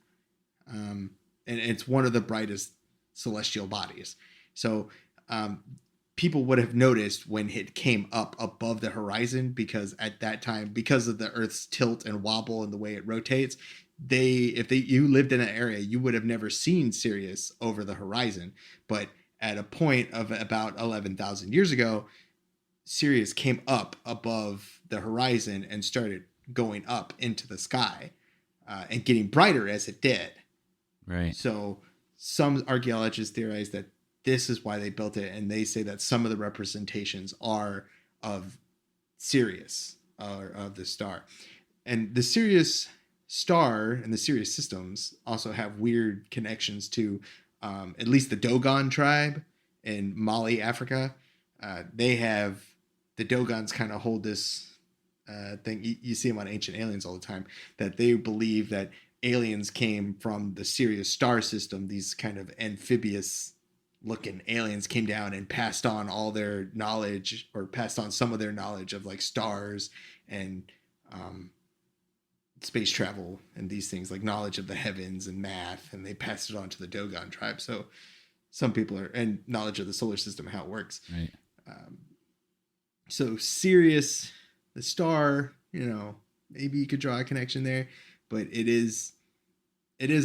B: And it's one of the brightest celestial bodies. So people would have noticed when it came up above the horizon, because at that time, because of the Earth's tilt and wobble and the way it rotates, you lived in an area, you would have never seen Sirius over the horizon. But at a point of about 11,000 years ago, Sirius came up above the horizon and started going up into the sky and getting brighter as it did.
D: Right.
B: So some archaeologists theorize that this is why they built it, and they say that some of the representations are of Sirius, or of the star. And the Sirius star and the Sirius systems also have weird connections to at least the Dogon tribe in Mali, Africa. They have, the Dogons kind of hold this thing. You see them on Ancient Aliens all the time, that they believe that aliens came from the Sirius star system. These kind of amphibious looking aliens came down and passed on all their knowledge, or passed on some of their knowledge of like stars and space travel and these things, like knowledge of the heavens and math, and they passed it on to the Dogon tribe. So some people are, and knowledge of the solar system, how it works.
D: Right.
B: So Sirius, the star, maybe you could draw a connection there, but it is they're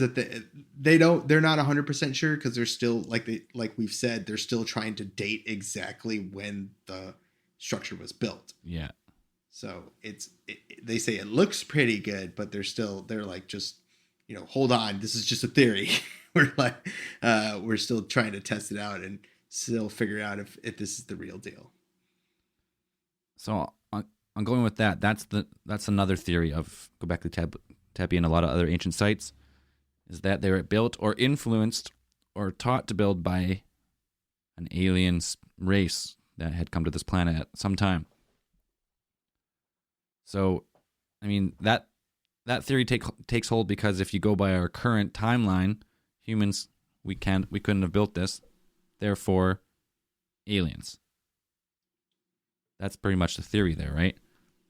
B: not 100% sure, because they're still, like we've said, they're still trying to date exactly when the structure was built.
D: Yeah.
B: So they say it looks pretty good, but they're like, just, hold on, this is just a theory. we're still trying to test it out and still figure out if this is the real deal.
D: So I'm going with that. That's another theory of Göbekli Tepe and a lot of other ancient sites, is that they were built or influenced or taught to build by an alien race that had come to this planet at some time. So, I mean, that theory takes hold, because if you go by our current timeline, humans, we couldn't have built this. Therefore, aliens. That's pretty much the theory there, right?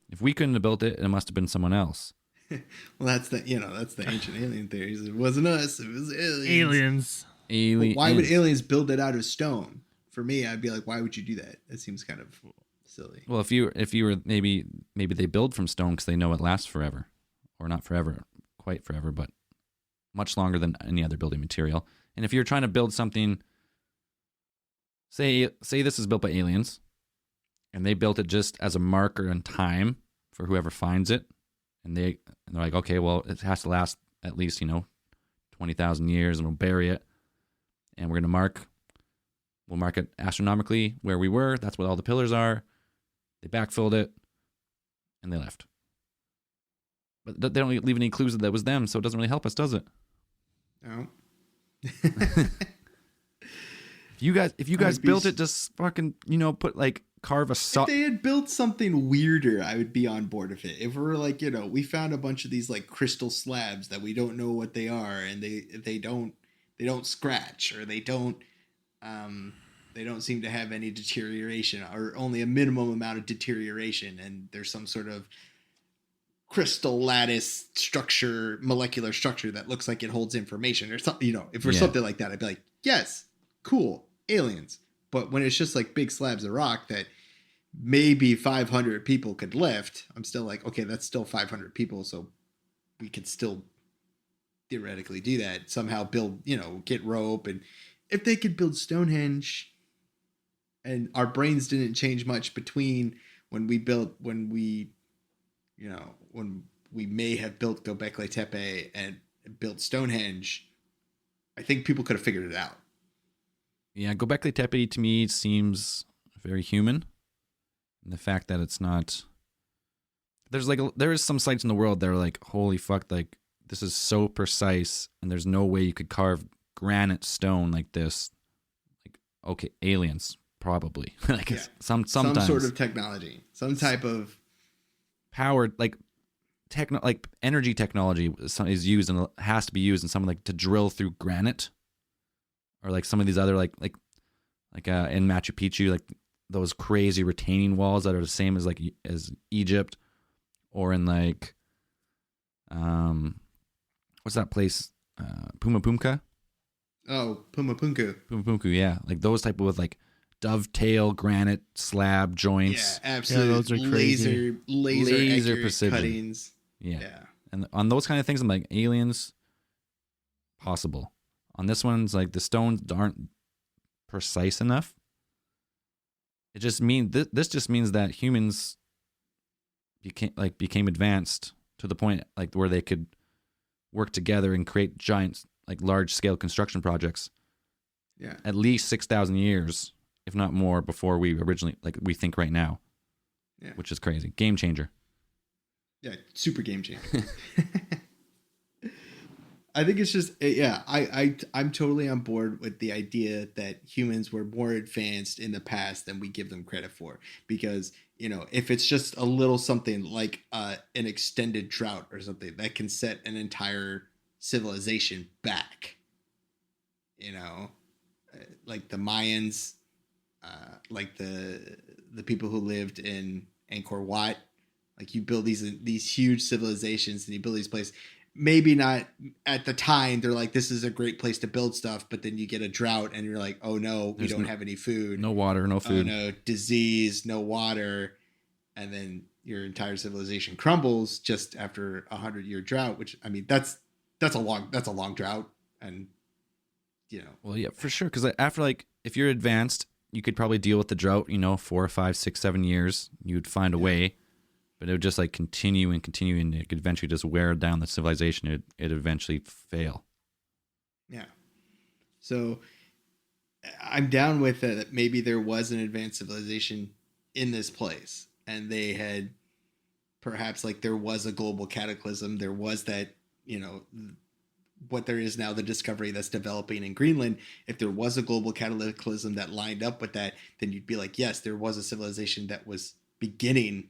D: If we couldn't have built it, it must have been someone else.
B: Well, that's the ancient alien theories. It wasn't us, it was
C: Aliens.
B: But why would aliens build it out of stone? For me, I'd be like, why would you do that? That seems kind of silly.
D: Well, if you were maybe they build from stone because they know it lasts forever, or not forever, quite forever, but much longer than any other building material. And if you're trying to build something, say this is built by aliens, and they built it just as a marker in time for whoever finds it, and they're like, okay, well, it has to last at least 20,000 years, and we'll bury it, and we'll mark it astronomically where we were. That's what all the pillars are. They backfilled it, and they left. But they don't leave any clues that was them, so it doesn't really help us, does it?
B: No.
D: If you guys built it, just fucking, put carve a
B: If they had built something weirder, I would be on board with it. If we're like, we found a bunch of these like crystal slabs that we don't know what they are, and they don't scratch, or they don't seem to have any deterioration, or only a minimum amount of deterioration, and there's some sort of crystal lattice structure, molecular structure that looks like it holds information or something, if there's something like that, I'd be like, yes, cool, aliens. But when it's just like big slabs of rock that maybe 500 people could lift, I'm still like, okay, that's still 500 people, so we could still theoretically do that, somehow build, get rope. And if they could build Stonehenge, and our brains didn't change much between when we may have built Göbekli Tepe and built Stonehenge, I think people could have figured it out.
D: Yeah, Göbekli Tepe to me seems very human. And the fact that it's not, there is some sites in the world that are like, holy fuck, like this is so precise, and there's no way you could carve granite stone like this. Like, okay, aliens probably. Sometimes
B: some sort of technology, some type of
D: powered energy technology is used and has to be used in something to drill through granite, or like some of these other like in Machu Picchu, those crazy retaining walls that are the same as Egypt, or in what's that place, Pumapunka?
B: Oh, Pumapunku,
D: yeah, like those type of with dovetail granite slab joints.
B: Yeah, absolutely.
C: Yeah, those are crazy.
B: Laser
D: precision
B: cuttings.
D: Yeah. And on those kind of things, I'm like, aliens, possible. On this one's the stones aren't precise enough. It just means this just means that humans became advanced to the point where they could work together and create giant like large scale construction projects.
B: Yeah.
D: At least 6,000 years, if not more, before we originally we think right now.
B: Yeah.
D: Which is crazy. Game changer.
B: Yeah, super game changer. I think it's just I'm totally on board with the idea that humans were more advanced in the past than we give them credit for, because if it's just a little something like an extended drought or something that can set an entire civilization back, like the Mayans, like the people who lived in Angkor Wat, like you build these huge civilizations and you build these places. Maybe not at the time they're like, this is a great place to build stuff, but then you get a drought and you're like, oh no, we don't have any food.
D: No water, no food.
B: Oh no, disease, no water. And then your entire civilization crumbles just after 100-year drought, which, I mean, that's a long drought. And,
D: Well, yeah, for sure. Because after, if you're advanced, you could probably deal with the drought, 4, 5, 6, 7 years. You'd find a way. But it would just continue and continue, and it could eventually just wear down the civilization. It'd eventually fail.
B: Yeah. So I'm down with that maybe there was an advanced civilization in this place, and they had perhaps there was a global cataclysm. There was that, what there is now, the discovery that's developing in Greenland. If there was a global cataclysm that lined up with that, then you'd be like, yes, there was a civilization that was beginning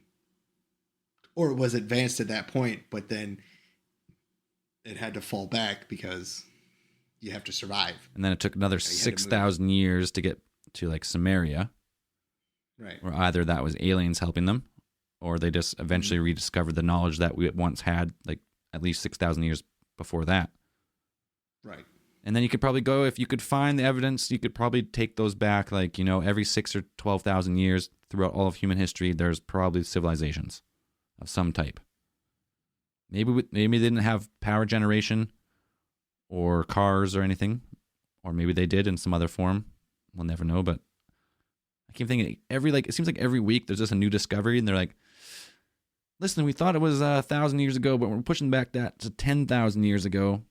B: or was advanced at that point, but then it had to fall back because you have to survive.
D: And then it took another 6,000 years to get to Samaria.
B: Right.
D: Or either that was aliens helping them, or they just eventually rediscovered the knowledge that we once had, at least 6,000 years before that.
B: Right.
D: And then you could probably go, if you could find the evidence, you could probably take those back, every 6 or 12,000 years throughout all of human history, there's probably civilizations of some type. Maybe they didn't have power generation or cars or anything, or maybe they did in some other form. We'll never know. But I keep thinking it seems like every week there's just a new discovery, and they're like, "Listen, we thought it was 1,000 years ago, but we're pushing back that to 10,000 years ago."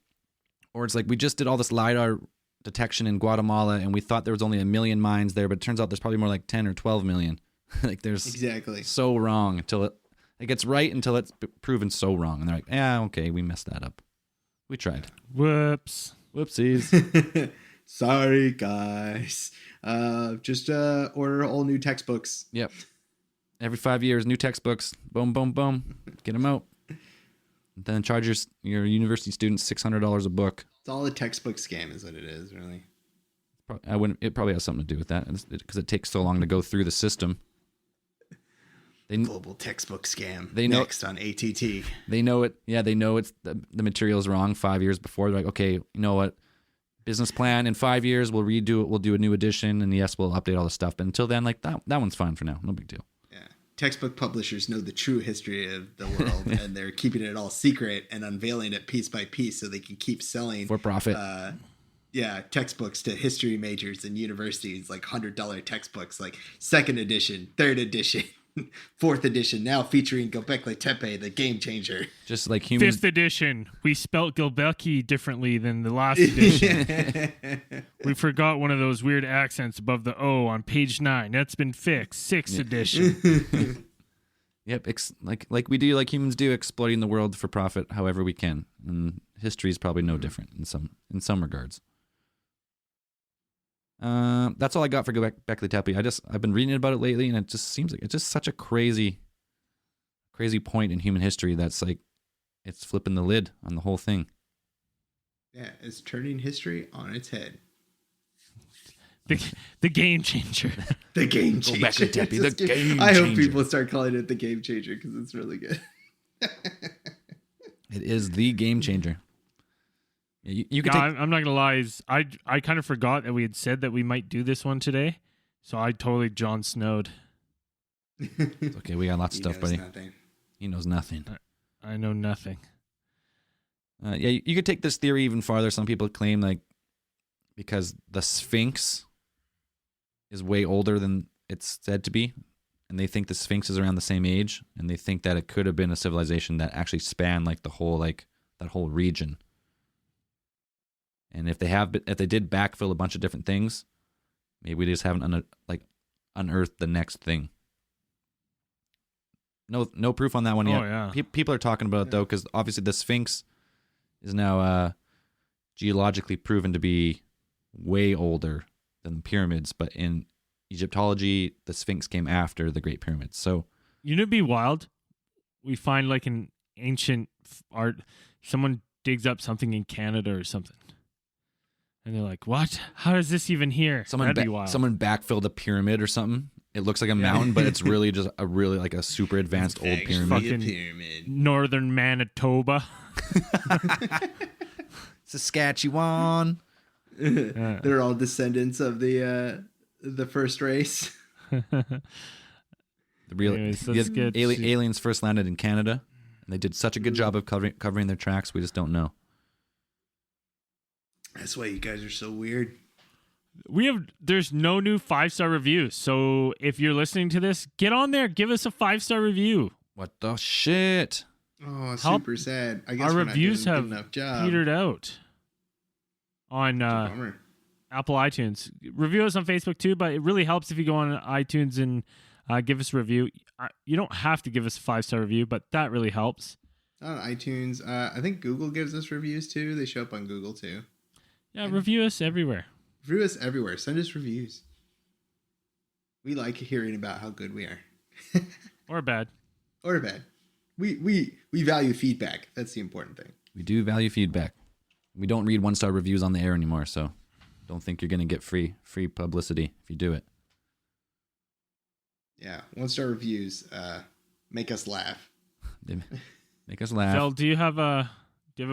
D: Or it's like, we just did all this LiDAR detection in Guatemala, and we thought there was only 1 million mines there, but it turns out there's probably more like 10 or 12 million. There's
B: exactly
D: so wrong until it gets right, until it's proven so wrong. And they're like, yeah, okay, we messed that up. We tried. Whoopsies.
B: Sorry, guys. Just order all new textbooks.
D: Yep. Every 5 years, new textbooks. Boom, boom, boom. Get them out. Then charge your university students $600 a book.
B: It's all a textbook scam is what it is, really.
D: It probably has something to do with that, because it takes so long to go through the system.
B: Global textbook scam.
D: They know,
B: next on ATT.
D: They know it. Yeah, they know it's the material is wrong 5 years before. They're like, okay, you know what? Business plan in 5 years, we'll redo it. We'll do a new edition, and yes, we'll update all the stuff. But until then, that one's fine for now. No big deal.
B: Yeah, textbook publishers know the true history of the world, and they're keeping it all secret and unveiling it piece by piece so they can keep selling
D: for profit.
B: Textbooks to history majors and universities, $100 textbooks, second edition, third edition. Fourth edition, now featuring Göbekli Tepe, the game changer.
D: Just like human.
C: Fifth edition, we spelt Göbekli differently than the last edition. We forgot one of those weird accents above the O on page 9. That's been fixed. Sixth edition.
D: Yep, like we do, like humans do, exploiting the world for profit however we can. And history is probably no different in some regards. That's all I got for Göbekli Tepe. I've been reading about it lately, and it just seems like it's just such a crazy point in human history that's it's flipping the lid on the whole thing.
B: Yeah, it's turning history on its head.
C: The game changer.
B: The game changer.
D: Göbekli Tepe, the game changer.
B: I hope people start calling it the game changer because it's really good.
D: It is the game changer. You can
C: I'm not gonna lie. I kind of forgot that we had said that we might do this one today, so I totally Jon Snowed.
D: It's okay, we got lots of stuff, buddy.
B: Nothing.
D: He knows nothing.
C: I know nothing.
D: You could take this theory even farther. Some people claim because the Sphinx is way older than it's said to be, and they think the Sphinx is around the same age, and they think that it could have been a civilization that actually spanned the whole that whole region. And if they did backfill a bunch of different things, maybe we just haven't unearthed the next thing. No proof on that one yet.
C: Oh, yeah.
D: People are talking about it though, because obviously the Sphinx is now geologically proven to be way older than the pyramids, but in Egyptology, the Sphinx came after the Great Pyramids. So,
C: You know, it'd be wild. We find like an ancient art. Someone digs up something in Canada or something, and they're like, "What? How is this even here?" That'd be wild.
D: someone backfilled a pyramid or something. It looks like a mountain, but it's really just a super advanced old pyramid.
C: Fucking northern Manitoba.
D: Saskatchewan.
B: They're all descendants of the first race.
C: Anyways, let's get to-
D: aliens first landed in Canada, and they did such a good job of covering their tracks. We just don't know.
B: That's why you guys are so weird.
C: There's no new 5-star reviews. So if you're listening to this, get on there, give us a 5-star review.
D: What the shit?
B: Oh,
C: Help.
B: super sad. I guess
C: Our
B: we're not
C: reviews
B: doing a
C: have
B: good enough job.
C: petered out on
B: Bummer.
C: Apple iTunes. Review us on Facebook too, but it really helps if you go on iTunes and give us a review. You don't have to give us a 5-star review, but that really helps.
B: On iTunes, I think Google gives us reviews too. They show up on Google too.
C: Yeah, review us everywhere.
B: Review us everywhere. Send us reviews. We like hearing about how good we are,
C: Or bad.
B: or bad. We value feedback. That's the important thing.
D: We do value feedback. We don't read 1-star reviews on the air anymore, so don't think you're going to get free publicity if you do it.
B: Yeah, 1-star reviews make us laugh.
D: They make us laugh.
C: Phil, do you have a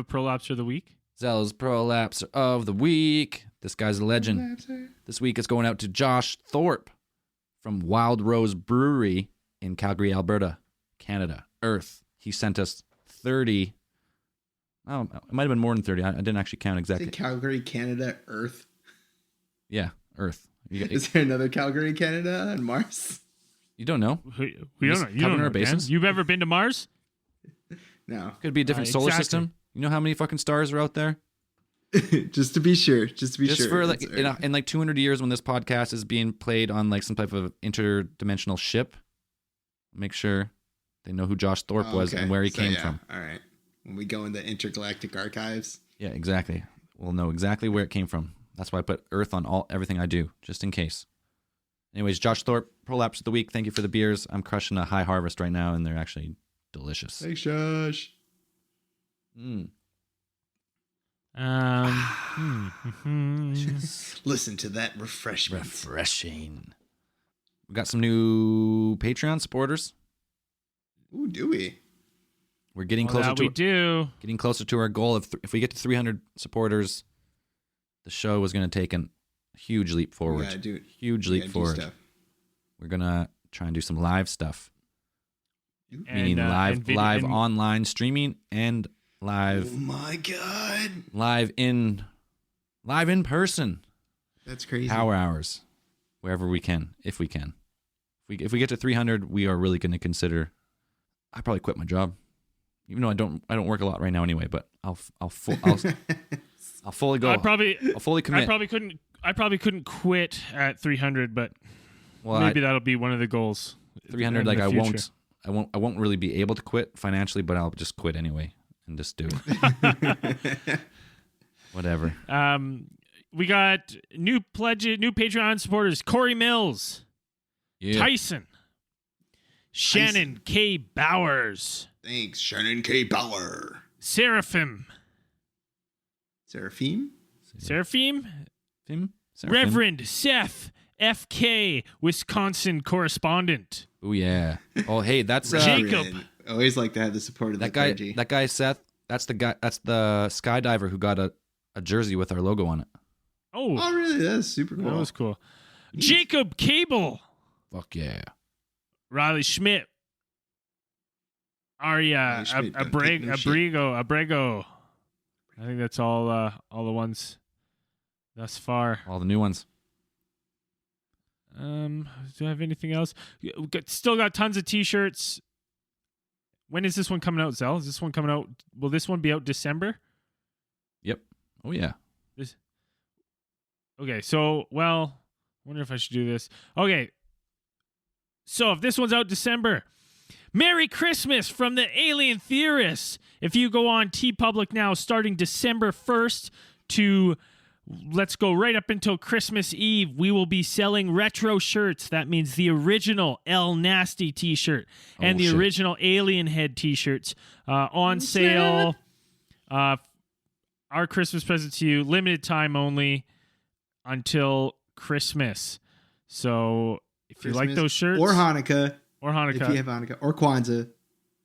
C: prolapse of the week?
D: Zell's prolapse of the week. This guy's a legend. This week it's going out to Josh Thorpe from Wild Rose Brewery in Calgary, Alberta, Canada. Earth. He sent us 30. Oh, it might have been more than 30. I didn't actually count exactly.
B: Say Calgary, Canada, Earth.
D: Yeah, Earth.
B: Is there another Calgary, Canada, and Mars?
D: You don't know.
C: We
D: Just
C: don't know. You
D: covering
C: don't know,
D: our
C: Dan.
D: bases?
C: You've ever been to Mars?
B: No.
D: Could be a different solar
C: Exactly.
D: system. You know how many fucking stars are out there?
B: Just to be sure. Just
D: For like
B: It's
D: in like 200 years when this podcast is being played on like some type of interdimensional ship, make sure they know who Josh Thorpe was and where he came from.
B: All right. When we go in the intergalactic archives.
D: Yeah, exactly. We'll know exactly where it came from. That's why I put Earth on everything I do, just in case. Anyways, Josh Thorpe, prolapse of the week. Thank you for the beers. I'm crushing a high harvest right now, and they're actually delicious.
B: Thanks, Josh. Listen to that refreshment.
D: Refreshing. We got some new Patreon supporters.
B: Ooh, do we?
D: We're getting
C: Well,
D: closer
C: that
D: to
C: we do.
D: getting closer to our goal of if we get to 300 supporters, the show is going to take a huge leap forward.
B: Yeah, dude.
D: Huge leap forward. We're gonna try and do some live stuff, meaning live online streaming and live.
B: Oh my god!
D: Live in person.
B: That's crazy.
D: Power hours, wherever we can, if we can. If we get to 300, we are really going to consider. I probably quit my job, even though I don't work a lot right now anyway. But I'll fully go. I'll fully commit.
C: I probably couldn't quit at 300, but
D: Well,
C: maybe that'll be one of the goals.
D: 300.
C: in
D: Like
C: the
D: I
C: future.
D: won't really be able to quit financially, but I'll just quit anyway and just do it. Whatever.
C: We got new Patreon supporters: Corey Mills,
D: Yeah.
C: Tyson, Shannon K. Bowers,
B: Thanks, Shannon K. Bauer.
C: Seraphim,
B: Seraphim?
D: Seraphim?
C: Reverend Seth F.K., Wisconsin correspondent.
D: Oh yeah. Oh hey, that's
C: Jacob.
B: I always like to have the support of
D: that
B: the
D: guy.
B: clergy.
D: That guy Seth. That's the guy. That's the skydiver who got a jersey with our logo on it.
C: Oh,
B: Oh, really? That's super cool.
C: that was cool. Jacob Cable,
D: Fuck yeah.
C: Riley Schmidt, Aria
B: Riley Schmidt, don't take no shit.
C: Abrego. I think that's all the ones thus far.
D: All the new ones.
C: Do I have anything else? Still got tons of t-shirts. When is this one coming out, Zell? Is this one coming out? Will this one be out December?
D: Yep. Oh yeah.
C: Okay, so, well, wonder if I should do this. Okay, so if this one's out December, Merry Christmas from the Alien Theorists. If you go on TeePublic now, starting December 1st to, let's go right up until Christmas Eve, we will be selling retro shirts. That means the original El Nasty t-shirt and the original Alien Head t-shirts on sale. Our Christmas present to you, limited time only until Christmas. So if you like those shirts.
B: Or Hanukkah.
C: If
B: you have Hanukkah. Or Kwanzaa.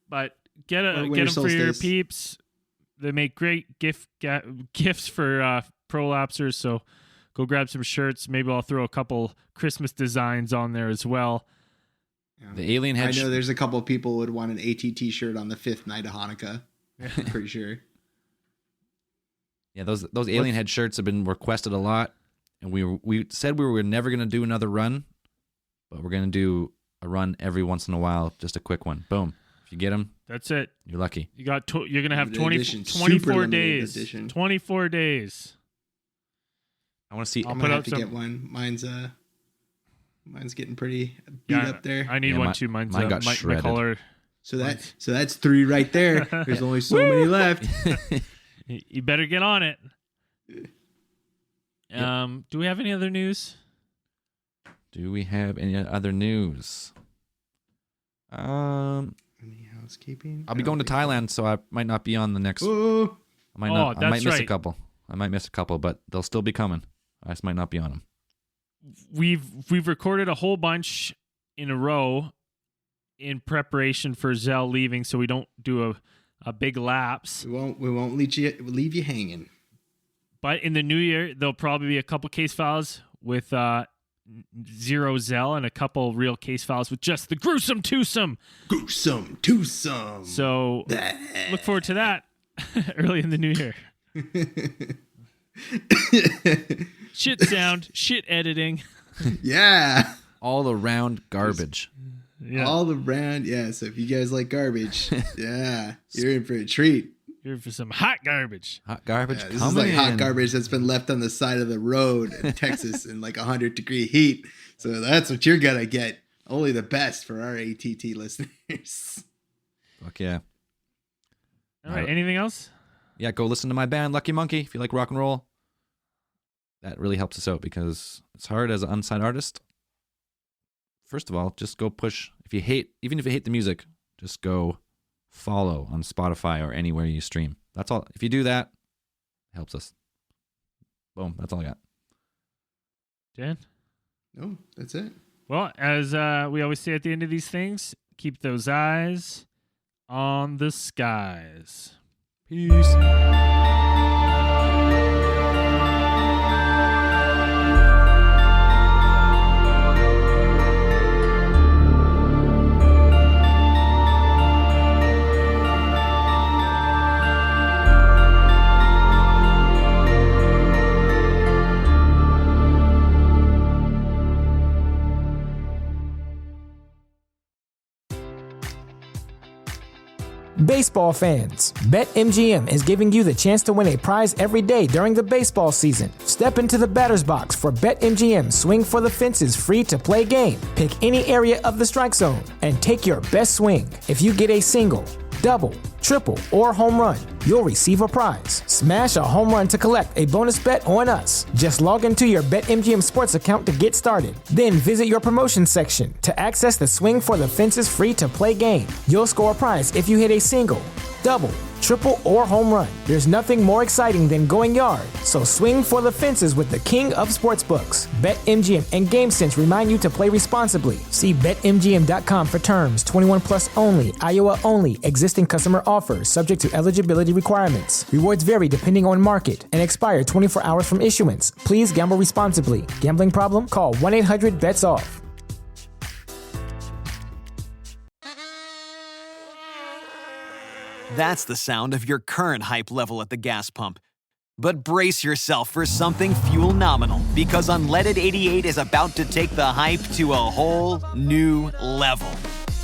C: But get them for your peeps. They make great gifts for prolapsers, so go grab some shirts. Maybe I'll throw a couple Christmas designs on there as well.
B: Yeah.
D: The Alien Head.
B: I know there's a couple people who would want an AT shirt on the 5th night of Hanukkah. I'm pretty sure.
D: Yeah, those Alien Head shirts have been requested a lot, and we said we were never going to do another run, but we're going to do a run every once in a while, just a quick one. Boom. If you get them,
C: that's it.
D: You're lucky.
C: You're going to have 24 days.
B: Edition.
C: 24 days.
D: I want to see.
B: I'm gonna have to get one. Mine's getting pretty beat up there.
C: I need one too. Mine
D: got shredded.
C: My color.
B: So that's 3 right there. There's only so many left.
C: You better get on it. Do we have any other news?
D: Any
B: housekeeping?
D: I'll be going to Thailand, so I might not be on the next.
B: Oh,
D: I might miss a couple. But they'll still be coming. I just might not be on them.
C: We've recorded a whole bunch in a row in preparation for Zell leaving, so we don't do a big lapse.
B: We won't leave you hanging.
C: But in the new year, there'll probably be a couple case files with zero Zell and a couple real case files with just the gruesome twosome.
B: Gruesome twosome.
C: So look forward to that early in the new year. Shit sound, shit editing.
B: Yeah.
D: All around garbage.
C: Yeah.
B: All around, yeah. So if you guys like garbage, yeah, you're in for a treat.
C: You're in for some hot garbage.
D: Hot garbage
B: This
D: coming
B: is like
D: in.
B: hot garbage that's been left on the side of the road in Texas in like 100-degree heat. So that's what you're gonna get. Only the best for our ATT listeners.
D: Fuck yeah.
C: All right. Anything else?
D: Yeah, go listen to my band, Lucky Monkey, if you like rock and roll. That really helps us out because it's hard as an unsigned artist. First of all, just go push. Even if you hate the music, just go follow on Spotify or anywhere you stream. That's all. If you do that, it helps us. Boom. That's all I got.
C: Dan?
B: No, that's it.
C: Well, as we always say at the end of these things, keep those eyes on the skies.
D: Peace.
A: Baseball fans, BetMGM is giving you the chance to win a prize every day during the baseball season. Step into the batter's box for BetMGM Swing for the Fences free-to-play game. Pick any area of the strike zone and take your best swing. If you get a single, double, triple, or home run, you'll receive a prize. Smash a home run to collect a bonus bet on us. Just log into your BetMGM Sports account to get started. Then visit your promotions section to access the Swing for the Fences free-to-play game. You'll score a prize if you hit a single, double, triple, or home run. There's nothing more exciting than going yard, so swing for the fences with the king of sportsbooks. BetMGM and GameSense remind you to play responsibly. See BetMGM.com for terms. 21 plus only. Iowa only. Existing customer offers. Subject to eligibility requirements. Rewards vary depending on market and expire 24 hours from issuance. Please gamble responsibly. Gambling problem? Call 1-800-BETS-OFF.
F: That's the sound of your current hype level at the gas pump. But brace yourself for something fuel-nominal, because Unleaded 88 is about to take the hype to a whole new level.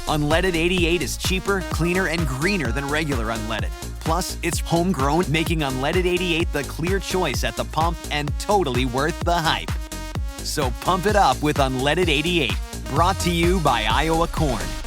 F: Unleaded 88 is cheaper, cleaner, and greener than regular unleaded. Plus, it's homegrown, making Unleaded 88 the clear choice at the pump and totally worth the hype. So pump it up with Unleaded 88, brought to you by Iowa Corn.